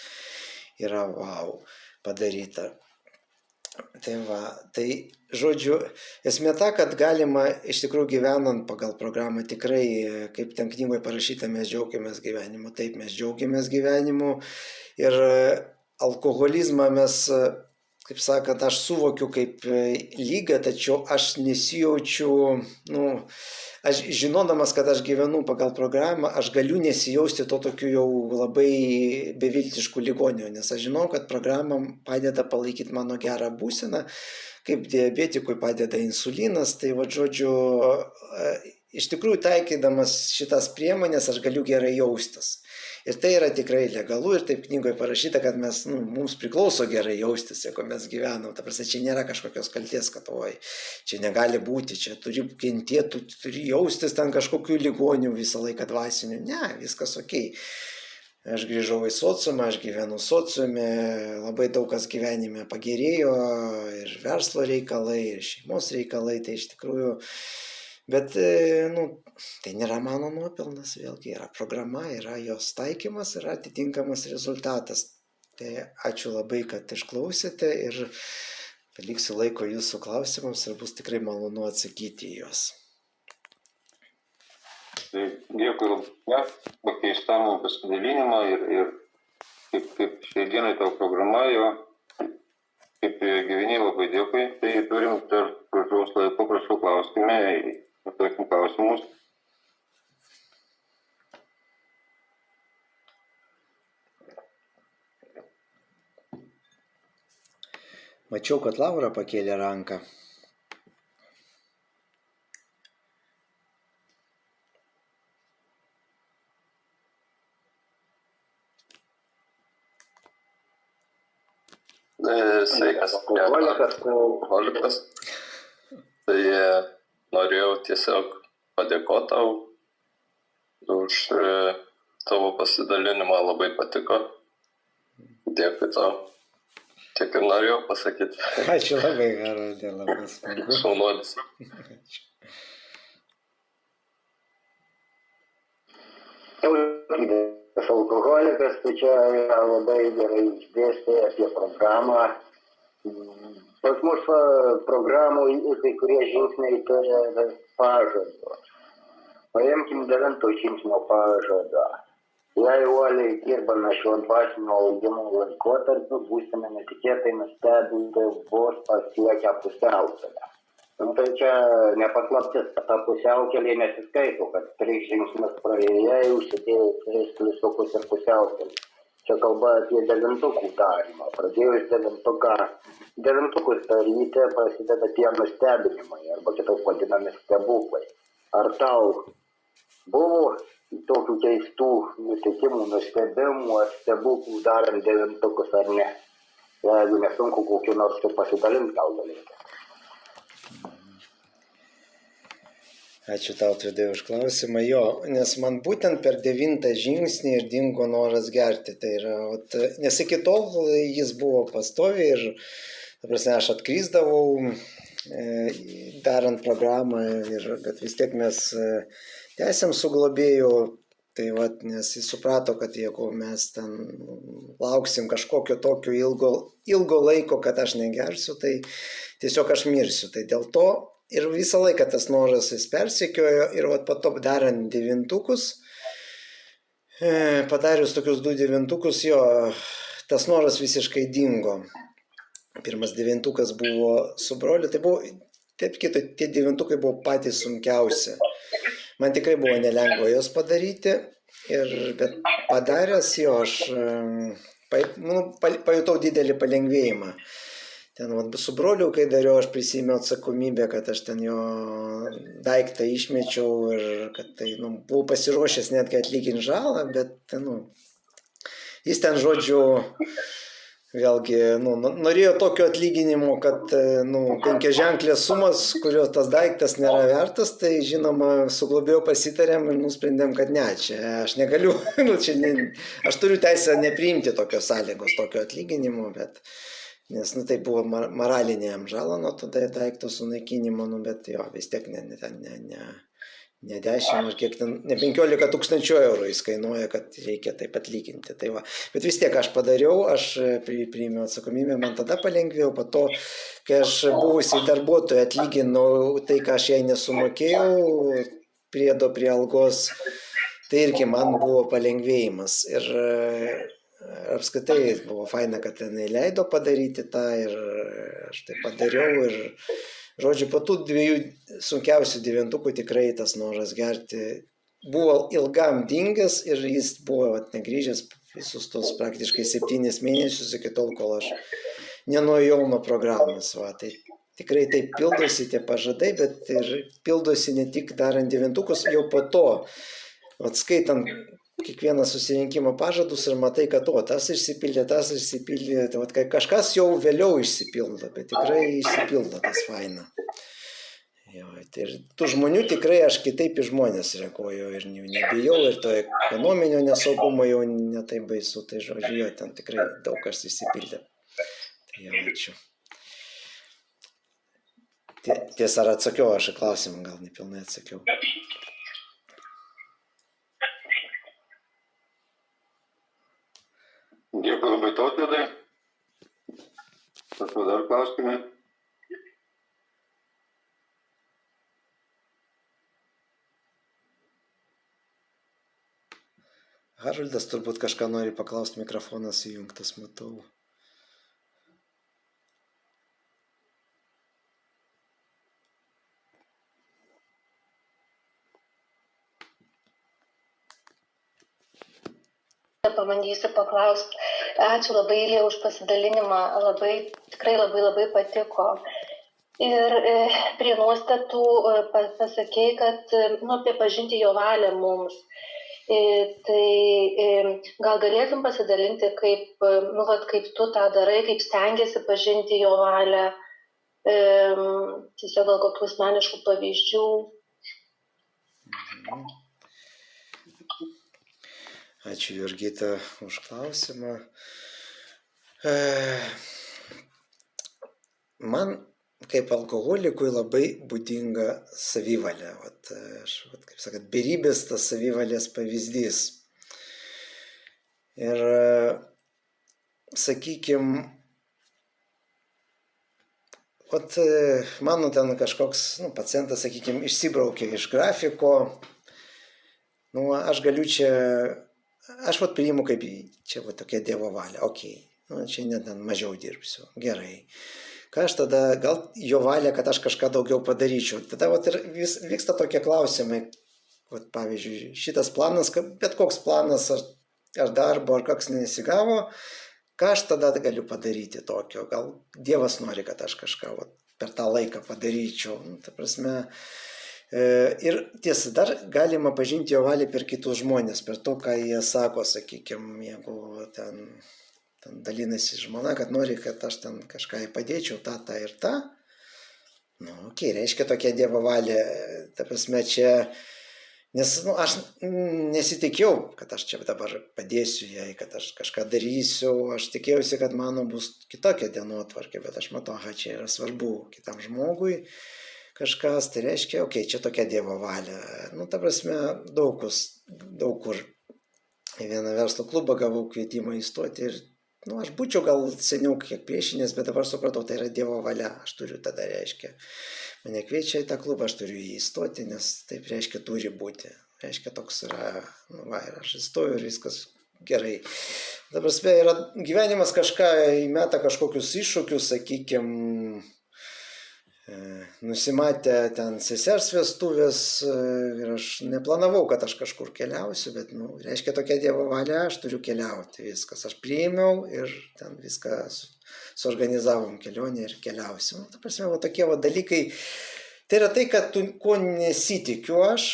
yra wow padaryta. Tai žodžiu, esmė ta, kad galima iš tikrųjų gyvenant pagal programą tikrai, kaip ten knygoje parašyta, mes džiaugiamės gyvenimu. Taip, mes džiaugiamės gyvenimu ir alkoholizmą mes, kaip sakant, aš suvokiu kaip lygą, tačiau aš nesijaučiu, aš žinodamas, kad aš gyvenu pagal programą, aš galiu nesijausti to tokiu jau labai beviltišku ligoniu, nes aš žinau, kad programa padeda palaikyti mano gerą būseną, kaip diabetikui padeda insulinas, tai žodžiu, iš tikrųjų taikydamas šitas priemonės aš galiu gerai jaustis. Ir tai yra tikrai legalu ir taip knygoje parašyta, kad mums priklauso gerai jaustis, jeigu mes gyvenam. Ta prasme, čia nėra kažkokios kalties, kad čia negali būti, čia turi kentėti, turi jaustis ten kažkokių ligonių visą laiką dvasinių. Ne, viskas okei. Aš grįžau į sociumą, aš gyvenu sociume, labai daug kas gyvenime pagerėjo, ir verslo reikalai, ir šeimos reikalai, tai iš tikrųjų. Bet, tai nėra mano nuopelnas, vėlgi yra programa, yra jos taikymas, yra atitinkamas rezultatas. Tai ačiū labai, kad išklausėte ir paliksiu laiko jūsų klausimams ir bus tikrai malonu atsakyti į juos. Tai dėkui labai, pakeistam pasidalinimą ir kaip šiai dienai tavo programa jo, kaip gyveni, labai dėkui. Tai turim per gražaus laiko, prašau klauskime. Atsakysim klausimus. Mačiau, kad Laura pakėlė ranką. Sveikas, alkoholikas. Tai norėjau tiesiog padėkoti tau už tavo pasidalinimą, labai patiko. Dėkui tau. Tiek ir norėjau pasakyti. Ačiū labai, Haroldė, labai smagu. Šaunuolis. Aš alkoholikas, tai čia labai gerai išdėstė apie programą. Pas mus programų kai kurie žingsniai turi pažadą. Paimkim 9 žingsnio pažadą. Jei uoliai dirbame šiuo dvasinio augimo laikotarpiu, būsime netikėtai nustebinti vos pasiekę pusiaukelę. Tai čia nepaslaptis, kad ta pusiaukelė nesiskaito, kad 3 žingsnius praėjai, užsidėjai 3 pliusiukus ir pusiaukelį. Čia kalba apie 9 darymą. Pradėjus 9 daryti, prasideda tie nustebinimai, arba kitaip vadinami stebuklai. Ar tau buvo tokių keistų nutikimų, nustebimų ar stebuklų darant 9 ar ne? Jeigu nesunku kokį nors pasidalinti, gal galėtų. Ačiū tau, Tvidai, už klausimą. Jo, nes man būtent per 9 žingsnį ir dingo noras gerti. Tai yra, nes iki tol jis buvo pastoviai ir, ta prasme, aš atkrisdavau darant programą, bet vis tiek mes tęsiam su globėju. Tai nes jis suprato, kad jeigu mes ten lauksim kažkokio tokio ilgo laiko, kad aš negersiu, tai tiesiog aš mirsiu. Tai dėl to ir visą laiką tas noras jis persekiojo ir po to darant 9, Padarius tokius 2 devintukus, jo, tas noras visiškai dingo. Pirmas devintukas buvo su broliu, tai buvo, taip kito, tie devintukai buvo patys sunkiausi. Man tikrai buvo nelengva jos padaryti, bet padaręs jo, aš pajutau didelį palengvėjimą. Ten su broliu, kai dariau, aš prisimėjau atsakomybę, kad aš ten jo daiktą išmečiau ir kad tai, buvau pasiruošęs netgi atlyginti žalą, bet, jis ten, žodžiu, vėlgi, norėjo tokio atlyginimo, kad, 5-ženklės sumas, kurio tas daiktas nėra vertas, tai, žinoma, su globėju pasitarėm ir nusprendėm, kad ne, čia aš negaliu, aš turiu teisę nepriimti tokios sąlygos, tokio atlyginimo, nes, tai buvo moralinė jam žala nuo to daikto sunaikinimo, bet jo, vis tiek ne 10 ar kiek ten, ne 15 000 eurų jis kainuoja, kad reikia taip atlyginti. Tai va. Bet vis tiek aš padariau, aš priėmiau atsakomybę, man tada palengvėjau, po to, kai aš buvusiai darbuotojai atlyginau tai, ką aš jai nesumokėjau, priedo prie algos, tai irgi man buvo palengvėjimas. Ir apskritai buvo faina, kad jinai leido padaryti tą ir aš tai padariau ir, žodžiu, po tų 2 sunkiausių devintukų tikrai tas noras gerti buvo ilgam dingęs ir jis buvo negrįžęs visus tos praktiškai 7 mėnesius iki tol, kol aš nenuėjau nuo programos. Va. Tai tikrai taip pildosi tie pažadai, bet ir pildosi ne tik darant devintukus, jau po to, skaitant kiekvieną susirinkimo pažadus ir matai, kad tas išsipildė, tai kai kažkas jau vėliau išsipildo, bet tikrai išsipildo, tas faina. Jo, tai ir tų žmonių tikrai aš kitaip į žmonės reaguoju ir nebijau ir to ekonominio nesaugumo jau netai baisu, tai žodžiu, jo, ten tikrai daug kas išsipildė. Tai jau ačiū. Tiesa, ar atsakiau, aš į klausimą gal nepilnai atsakiau. Dėkui labai Tautvydai. Prašau dar klausimai. Haroldas turbūt kažką nori paklausti, mikrofonas įjungtas, matau. Pabandysiu paklausti. Ačiū labai, Ilja, už pasidalinimą. Tikrai labai patiko. Ir prie nuostatų pasakėjai, kad apie pažinti jo valią mums. Tai gal galėtum pasidalinti, kaip tu tą darai, kaip stengiasi pažinti jo valią. Tiesiog gal kokių asmeniškų pavyzdžių. Ačiū, Jurgita, už klausimą. Man, kaip alkoholikui, labai būdinga savivalė. Kaip sakant, beribės tas savivalės pavyzdys. Ir, sakykime, mano ten kažkoks pacientas, sakykime, išsibraukė iš grafiko. Aš galiu čia... Aš priimu kaip čia tokia Dievo valia, šiandien ten mažiau dirbsiu, gerai. Ką aš tada, gal jo valia, kad aš kažką daugiau padaryčiau. Tada ir vyksta tokie klausimai, pavyzdžiui, šitas planas, bet koks planas ar darbo, ar koks nesigavo, ką aš tada galiu padaryti tokio, gal Dievas nori, kad aš kažką per tą laiką padaryčiau. Ta prasme, ir tiesa, dar galima pažinti jo valią per kitus žmonės, per to, ką jie sako, sakykime, jeigu ten dalinasi žmona, kad nori, kad aš ten kažką padėčiau, tą ir tą. Reiškia tokia Dievo valia, ta prasme, čia, nes aš nesitikėjau, kad aš čia dabar padėsiu jai, kad aš kažką darysiu, aš tikėjausi, kad mano bus kitokia dienotvarkė, bet aš matau, čia yra svarbu kitam žmogui. Kažkas, tai reiškia, čia tokia Dievo valia. Ta prasme, daug kur į vieną verslo klubą gavau kvietimą įstoti ir, aš būčiau gal seniau kiek priešinės, bet dabar supratau, tai yra Dievo valia. Aš turiu tada, reiškia, mane kviečia į tą klubą, aš turiu jį įstoti, nes taip reiškia turi būti. reiškia, toks yra, ir aš įstoju ir viskas gerai. Dabar yra gyvenimas kažką įmeta kažkokius iššūkius, sakykime, nusimatė ten sesers vestuvės ir aš neplanavau, kad aš kažkur keliausiu, bet, reiškia, tokia Dievo valia, aš turiu keliauti, viskas, aš priėmiau ir ten viską suorganizavom kelionę ir keliausim. Ta prasme, tokie dalykai, tai yra tai, kad ko nesitikiu aš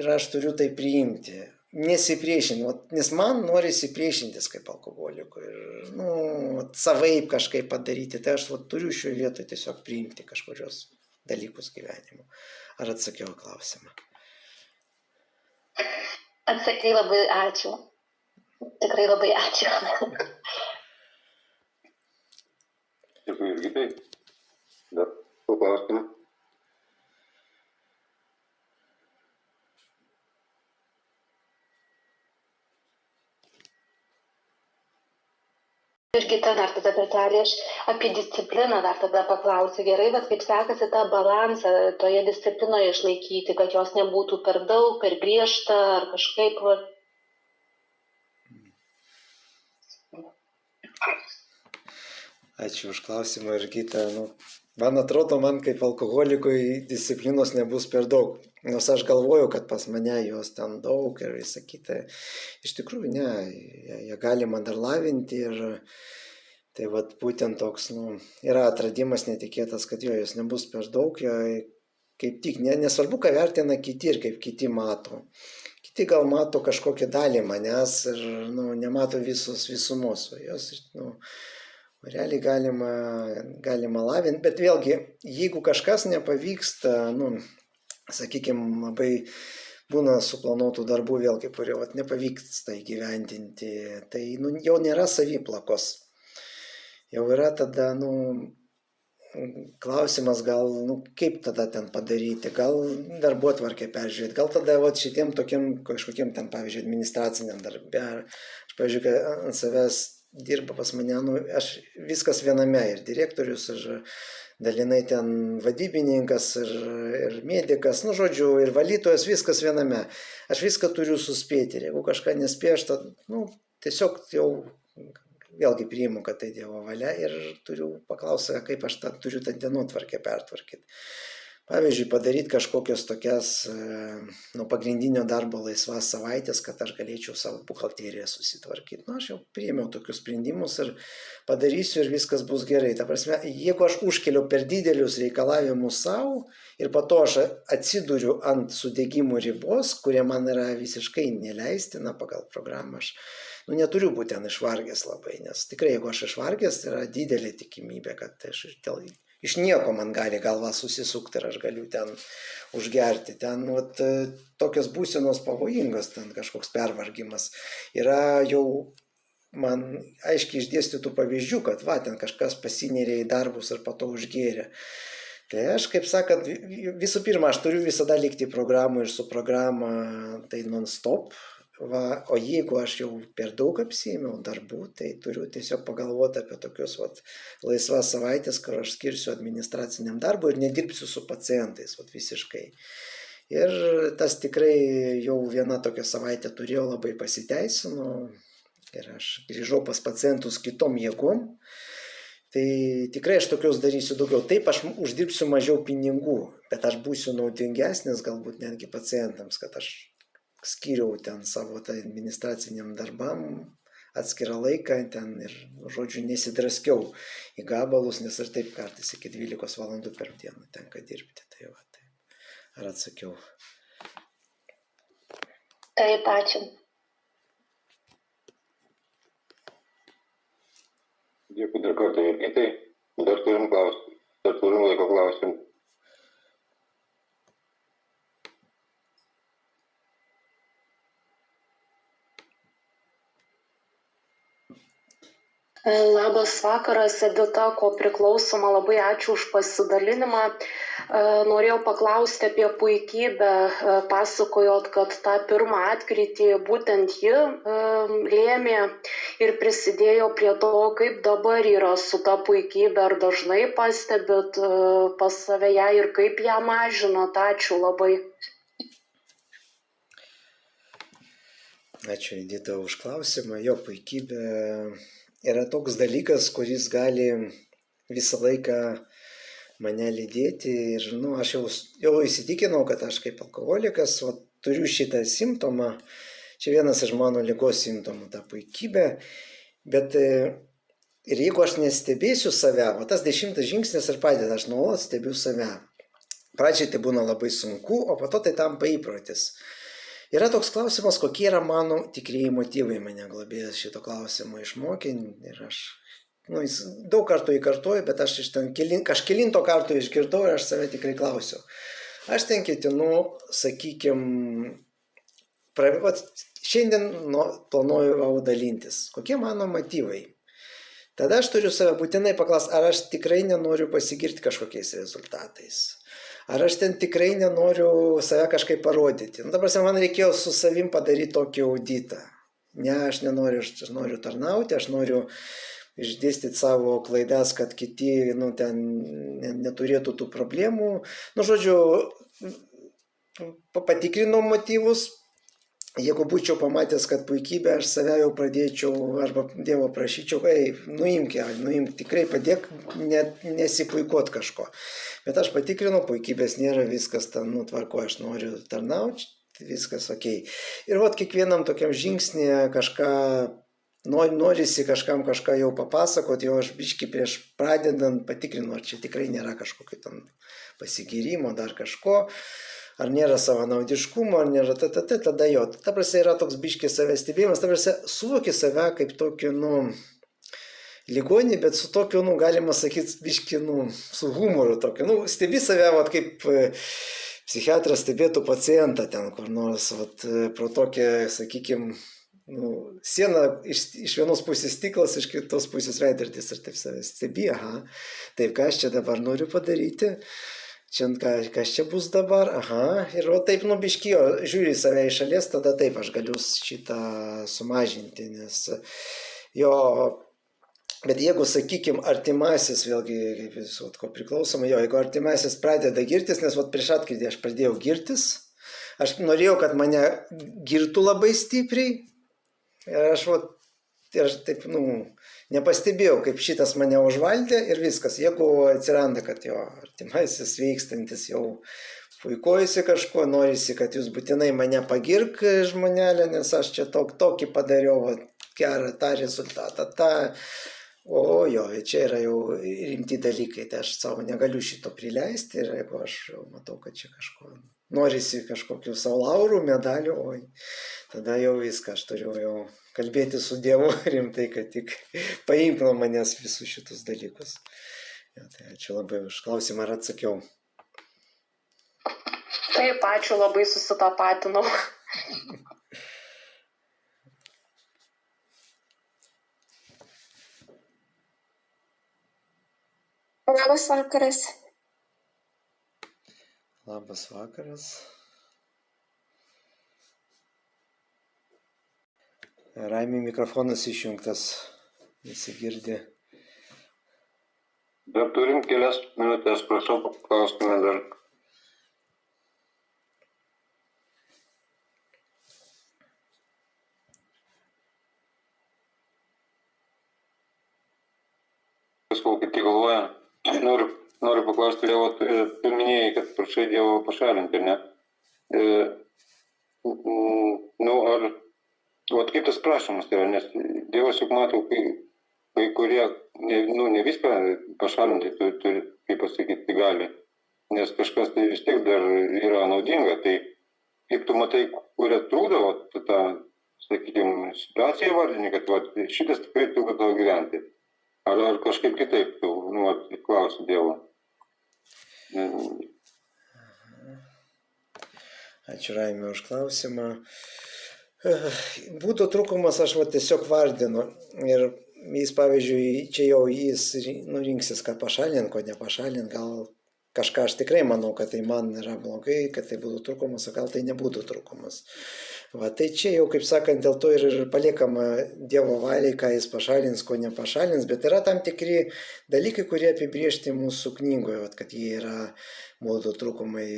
ir aš turiu tai priimti. Nesipriešinti, nes man norisi priešintis kaip alkoholikui ir savaip kažkaip padaryti, tai aš turiu šioje vietoje tiesiog priimti kažkokios dalykus gyvenimu. Ar atsakiau klausimą? Atsakai, labai ačiū. Tikrai labai ačiū. Dėkui, Jurgitai. Dar klausimą. Jurgita, dar tada kartelį aš apie discipliną dar tada paklausiu. Gerai, bet kaip sekasi tą balansą toje disciplinoje išlaikyti, kad jos nebūtų per daug, per griežta ar kažkaip. Ačiū už klausimą, Jurgita. Man atrodo, man kaip alkoholikui disciplinos nebus per daug. Nors aš galvoju, kad pas mane jos ten daug ir visą kitą. Iš tikrųjų, ne, jie gali man dar lavinti ir tai būtent toks, yra atradimas netikėtas, kad jos nebus per daug, kaip tik, nesvarbu, ką vertina kiti ir kaip kiti mato. Kiti gal mato kažkokią dalį manęs ir nemato visumos, o jos, realiai galima lavinti, bet vėlgi, jeigu kažkas nepavyksta, sakykime, labai būna suplanuotų darbų vėlgi, kurie nepavyksta įgyvendinti, tai jau nėra saviplakos. Jau yra tada, klausimas gal, kaip tada ten padaryti, gal darbuotvarkę peržiūrėti, gal tada šitiem tokiem kažkokiem ten, pavyzdžiui, administraciniam darbe, aš, pavyzdžiui, kai ant savęs dirba pas mane, aš viskas viename, ir direktorius, ir dalinai ten vadybininkas, ir medikas, žodžiu, ir valytojas, viskas viename. Aš viską turiu suspėti ir jeigu kažką nespėju, aš tiesiog jau vėlgi priimu, kad tai Dievo valia ir turiu paklausyti, kaip aš turiu tą dienotvarkę pertvarkyti. Pavyzdžiui, padaryti kažkokios tokias pagrindinio darbo laisvas savaitės, kad aš galėčiau savo buhalteriją susitvarkyti. Aš jau priėmiau tokius sprendimus ir padarysiu ir viskas bus gerai. Ta prasme, jeigu aš užkeliu per didelius reikalavimus savo ir po to aš atsiduriu ant sudegimų ribos, kurie man yra visiškai neleistina pagal programą, aš neturiu būti ten išvargęs labai, nes tikrai jeigu aš išvargęs, tai yra didelė tikimybė, kad iš nieko man gali galva susisukti ir aš galiu ten užgerti. Ten tokios būsenos pavojingos, ten kažkoks pervargimas. Yra jau man aiškiai išdėstytų pavyzdžių, kad ten kažkas pasinėrė į darbus ir po to užgėrė. Tai aš, kaip sakant, visų pirma, aš turiu visada likti programų ir su programa tai non-stop. O jeigu aš jau per daug apsiėmiau darbų, tai turiu tiesiog pagalvoti apie tokius laisvas savaitės, kur aš skirsiu administraciniam darbui ir nedirbsiu su pacientais visiškai. Ir tas tikrai jau viena tokia savaitė turėjau, labai pasiteisino ir aš grįžau pas pacientus kitom jėgom. Tai tikrai aš tokius darysiu daugiau. Taip aš uždirbsiu mažiau pinigų, bet aš būsiu naudingesnis galbūt netgi pacientams, kad aš skyriau ten savo administraciniam darbam atskirą laiką ten ir, žodžiu, nesidraskiau į gabalus, nes ir taip kartais iki 12 valandų per dieną tenka dirbti. Tai ar atsakiau? Taip, ačiū. Dėkui dar kartą, Jurgitai. Dar turim laiko klausimų. Labas vakaras, Edita, ko priklausoma, labai ačiū už pasidalinimą. Norėjau paklausti apie puikybę. Pasakojot, kad tą pirmą atkrytį būtent ji lėmė ir prisidėjo prie to, kaip dabar yra su ta puikybė. Ar dažnai pastebit pas save ją ir kaip ją mažinat? Ačiū labai. Ačiū Edita už klausimą. Jo, puikybė yra toks dalykas, kuris gali visą laiką mane lydėti ir aš jau įsitikinau, kad aš kaip alkoholikas turiu šitą simptomą. Čia vienas iš mano ligos simptomų, ta puikybė. Bet ir jeigu aš nestebėsiu save, tas 10 žingsnis ir padeda, aš nuolat stebiu save. Pradžiai tai būna labai sunku, o po to tai tampa įprotis. Yra toks klausimas, kokie yra mano tikrieji motyvai, mane globėjas šito klausimo išmokė ir aš jis daug kartų įkartoju, bet aš iš ten kažkelinto kartų išgirdau ir aš save tikrai klausiu. Aš ten ketinu, sakykime, šiandien planuoju dalintis. Kokie mano motyvai? Tada aš turiu save būtinai paklausti, ar aš tikrai nenoriu pasigirti kažkokiais rezultatais. Ar aš ten tikrai nenoriu save kažkaip parodyti. Dabar man reikėjo su savim padaryti tokį auditą. Ne, aš nenoriu, aš noriu tarnauti, aš noriu išdėstyti savo klaidas, kad kiti ten neturėtų tų problemų. Žodžiu, patikrinau motyvus. Jeigu būčiau pamatęs, kad puikybė, aš save jau pradėčiau arba Dievo prašyčiau, nuimk, tikrai padėk, nesipuikuot kažko. Bet aš patikrinau, puikybės nėra, viskas ten tvarko, aš noriu tarnauti, viskas ok. Ir kiekvienam tokiam žingsnėje kažką, norisi kažkam kažką jau papasakoti, jau aš biškį prieš pradedant patikrinu, ar čia tikrai nėra kažkokio ten pasigyrimo, dar kažko. Ar nėra savanaudiškumo, ar nėra tada jo. Ta prasme yra toks biškis savęs stebėjimas, ta prasme suvoki save kaip tokį, ligonį, bet su tokiu, galima sakyti, biškį, su humoru tokiu. Stebi save, kaip psichiatras stebėtų pacientą ten, kur nors, pro tokią, sakykime, siena iš vienos pusės stiklas, iš kitos pusės veidrodis ir taip save stebi, taip, ką aš čia dabar noriu padaryti. Čia kas čia bus dabar, ir taip biškijo, žiūri save iš šalies, tada taip aš galiu šitą sumažinti, nes bet jeigu, sakykime, artimasis, vėlgi, kaip vis, ko priklausoma, jeigu artimasis pradeda girtis, nes prieš atkritį aš pradėjau girtis, aš norėjau, kad mane girtų labai stipriai, ir aš taip, nepastebėjau, kaip šitas mane užvaldė ir viskas. Jeigu atsiranda, kad jo artimasis sveikstantis jau puikuojasi kažko, norisi, kad jūs būtinai mane pagirk, žmonelė, nes aš čia tokį padariau, gerą tą rezultatą, čia yra jau rimti dalykai, tai aš savo negaliu šito prileisti ir jeigu aš jau matau, kad čia kažko norisi kažkokių savo laurų, medalių, tada jau viską, aš turiu jau kalbėti su Dievu rimtai, kad tik paimk nuo manęs visus šitus dalykus. Tai ačiū labai už klausimą, ar atsakiau. Taip, ačiū labai, susitapatinau. Labas vakaras. Labas vakaras. Raimi, mikrofonas išjungtas, nesigirdi. Dar turim kelias minutės, prašau, paklauskime dar. Kažkau kaip tik galvoja, noriu paklausti, Dievo, tu minėjai, kad prašai Dievo pašalinti, ar ne? Kaip tas prašymas yra, nes Dievas juk mato, kai kurie, ne viską pašalinti, kaip pasakyti, gali, nes kažkas tai vis tiek dar yra naudinga, tai kaip tu matai, kurie trūkdo, tą, sakykime, situaciją vardinį, kad šitas tikrai trūkdo tavo gyventi, ar kažkaip kitaip, tu, klausi Dievo. Ačiū Raimi už klausimą. Būtų trūkumas, aš tiesiog vardinu ir jis, pavyzdžiui, čia jau jis rinksis, ką pašalint, ko nepašalint, gal kažką aš tikrai manau, kad tai man yra blogai, kad tai būtų trūkumas, o gal tai nebūtų trūkumas. Tai čia jau, kaip sakant, dėl to ir paliekama Dievo valiai, ką jis pašalins, ko nepašalins, bet yra tam tikri dalykai, kurie apibriežti mūsų knygoje, kad jie yra būtų trūkumai,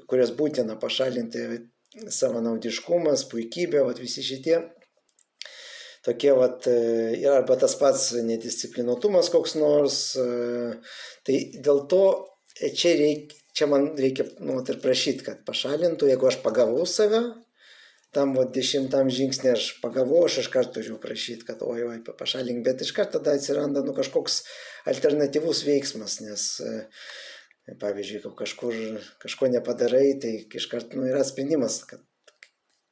kurias būtina pašalinti. savanaudiškumas, puikybė, vat visi šitie tokie vat, ir arba tas pats nedisciplinuotumas koks nors, tai dėl to čia man reikia ir prašyti, kad pašalintų, jeigu aš pagavau save, tam 10 žingsnį aš pagavau, aš iškart turiu prašyti, kad oi, pašalink, bet iškart tada atsiranda kažkoks alternatyvus veiksmas, nes pavyzdžiui, jeigu kažko nepadarai, tai iškart yra sprendimas, kad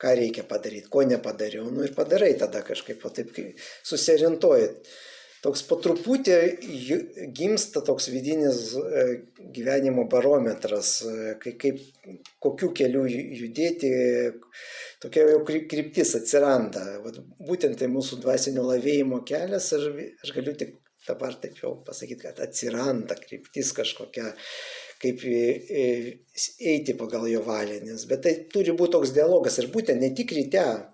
ką reikia padaryti, ko nepadariau, ir padarai tada kažkaip, o taip susiorientuoji. Toks po truputį gimsta toks vidinis gyvenimo barometras, kokiu keliu judėti, tokia jau kryptis atsiranda. Būtent tai mūsų dvasinio lavėjimo kelias, aš galiu tik dabar taip jau pasakyti, kad atsiranda kryptis kažkokia, kaip eiti pagal jo valią, bet tai turi būti toks dialogas ir būtent ne tik ryte.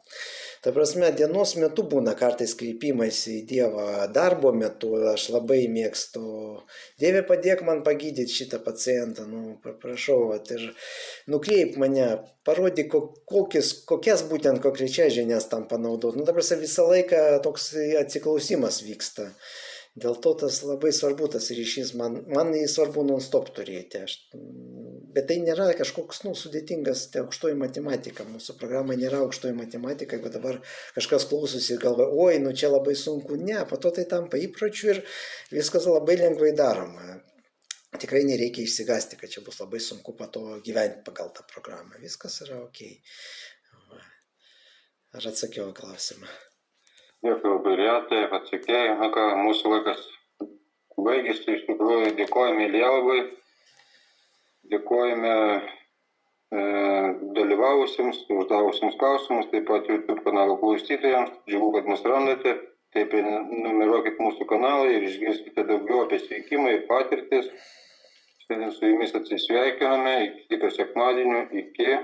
Ta prasme, dienos metu būna kartais kreipimais į Dievą, darbo metu aš labai mėgstu, Dieve padėk man pagydyti šitą pacientą, prašau, ir nukreip mane, parodyk, kokias būtent konkrečias žinias tam panaudoti. Ta prasme, visą laiką toks atsiklausimas vyksta. Dėl to tas labai svarbu, tas ryšys, man jį svarbu non-stop turėti. Bet tai nėra kažkoks sudėtingas, tai aukštoji matematika. Mūsų programa nėra aukštoji matematika, jeigu dabar kažkas klausosi ir galvoja, oi, čia labai sunku. Ne, po to tai tampa įpročiu ir viskas labai lengvai daroma. Tikrai nereikia išsigąsti, kad čia bus labai sunku po to gyventi pagal tą programą. Viskas yra ok. Aš atsakiau klausimą. Dėkui labai retai, atsakėjai. Mūsų laikas baigėsi, iš tikrųjų dėkojame Lielvai, dėkojame dalyvavusiems, uždavusiems klausimus, taip pat YouTube kanalo klausytojams. Džiugu, kad mus randate, taip prenumeruokit mūsų kanalą ir išgirskite daugiau apie sveikimą ir patirtis. Šiandien su jumis atsisveikiname, iki kito sekmadienio, iki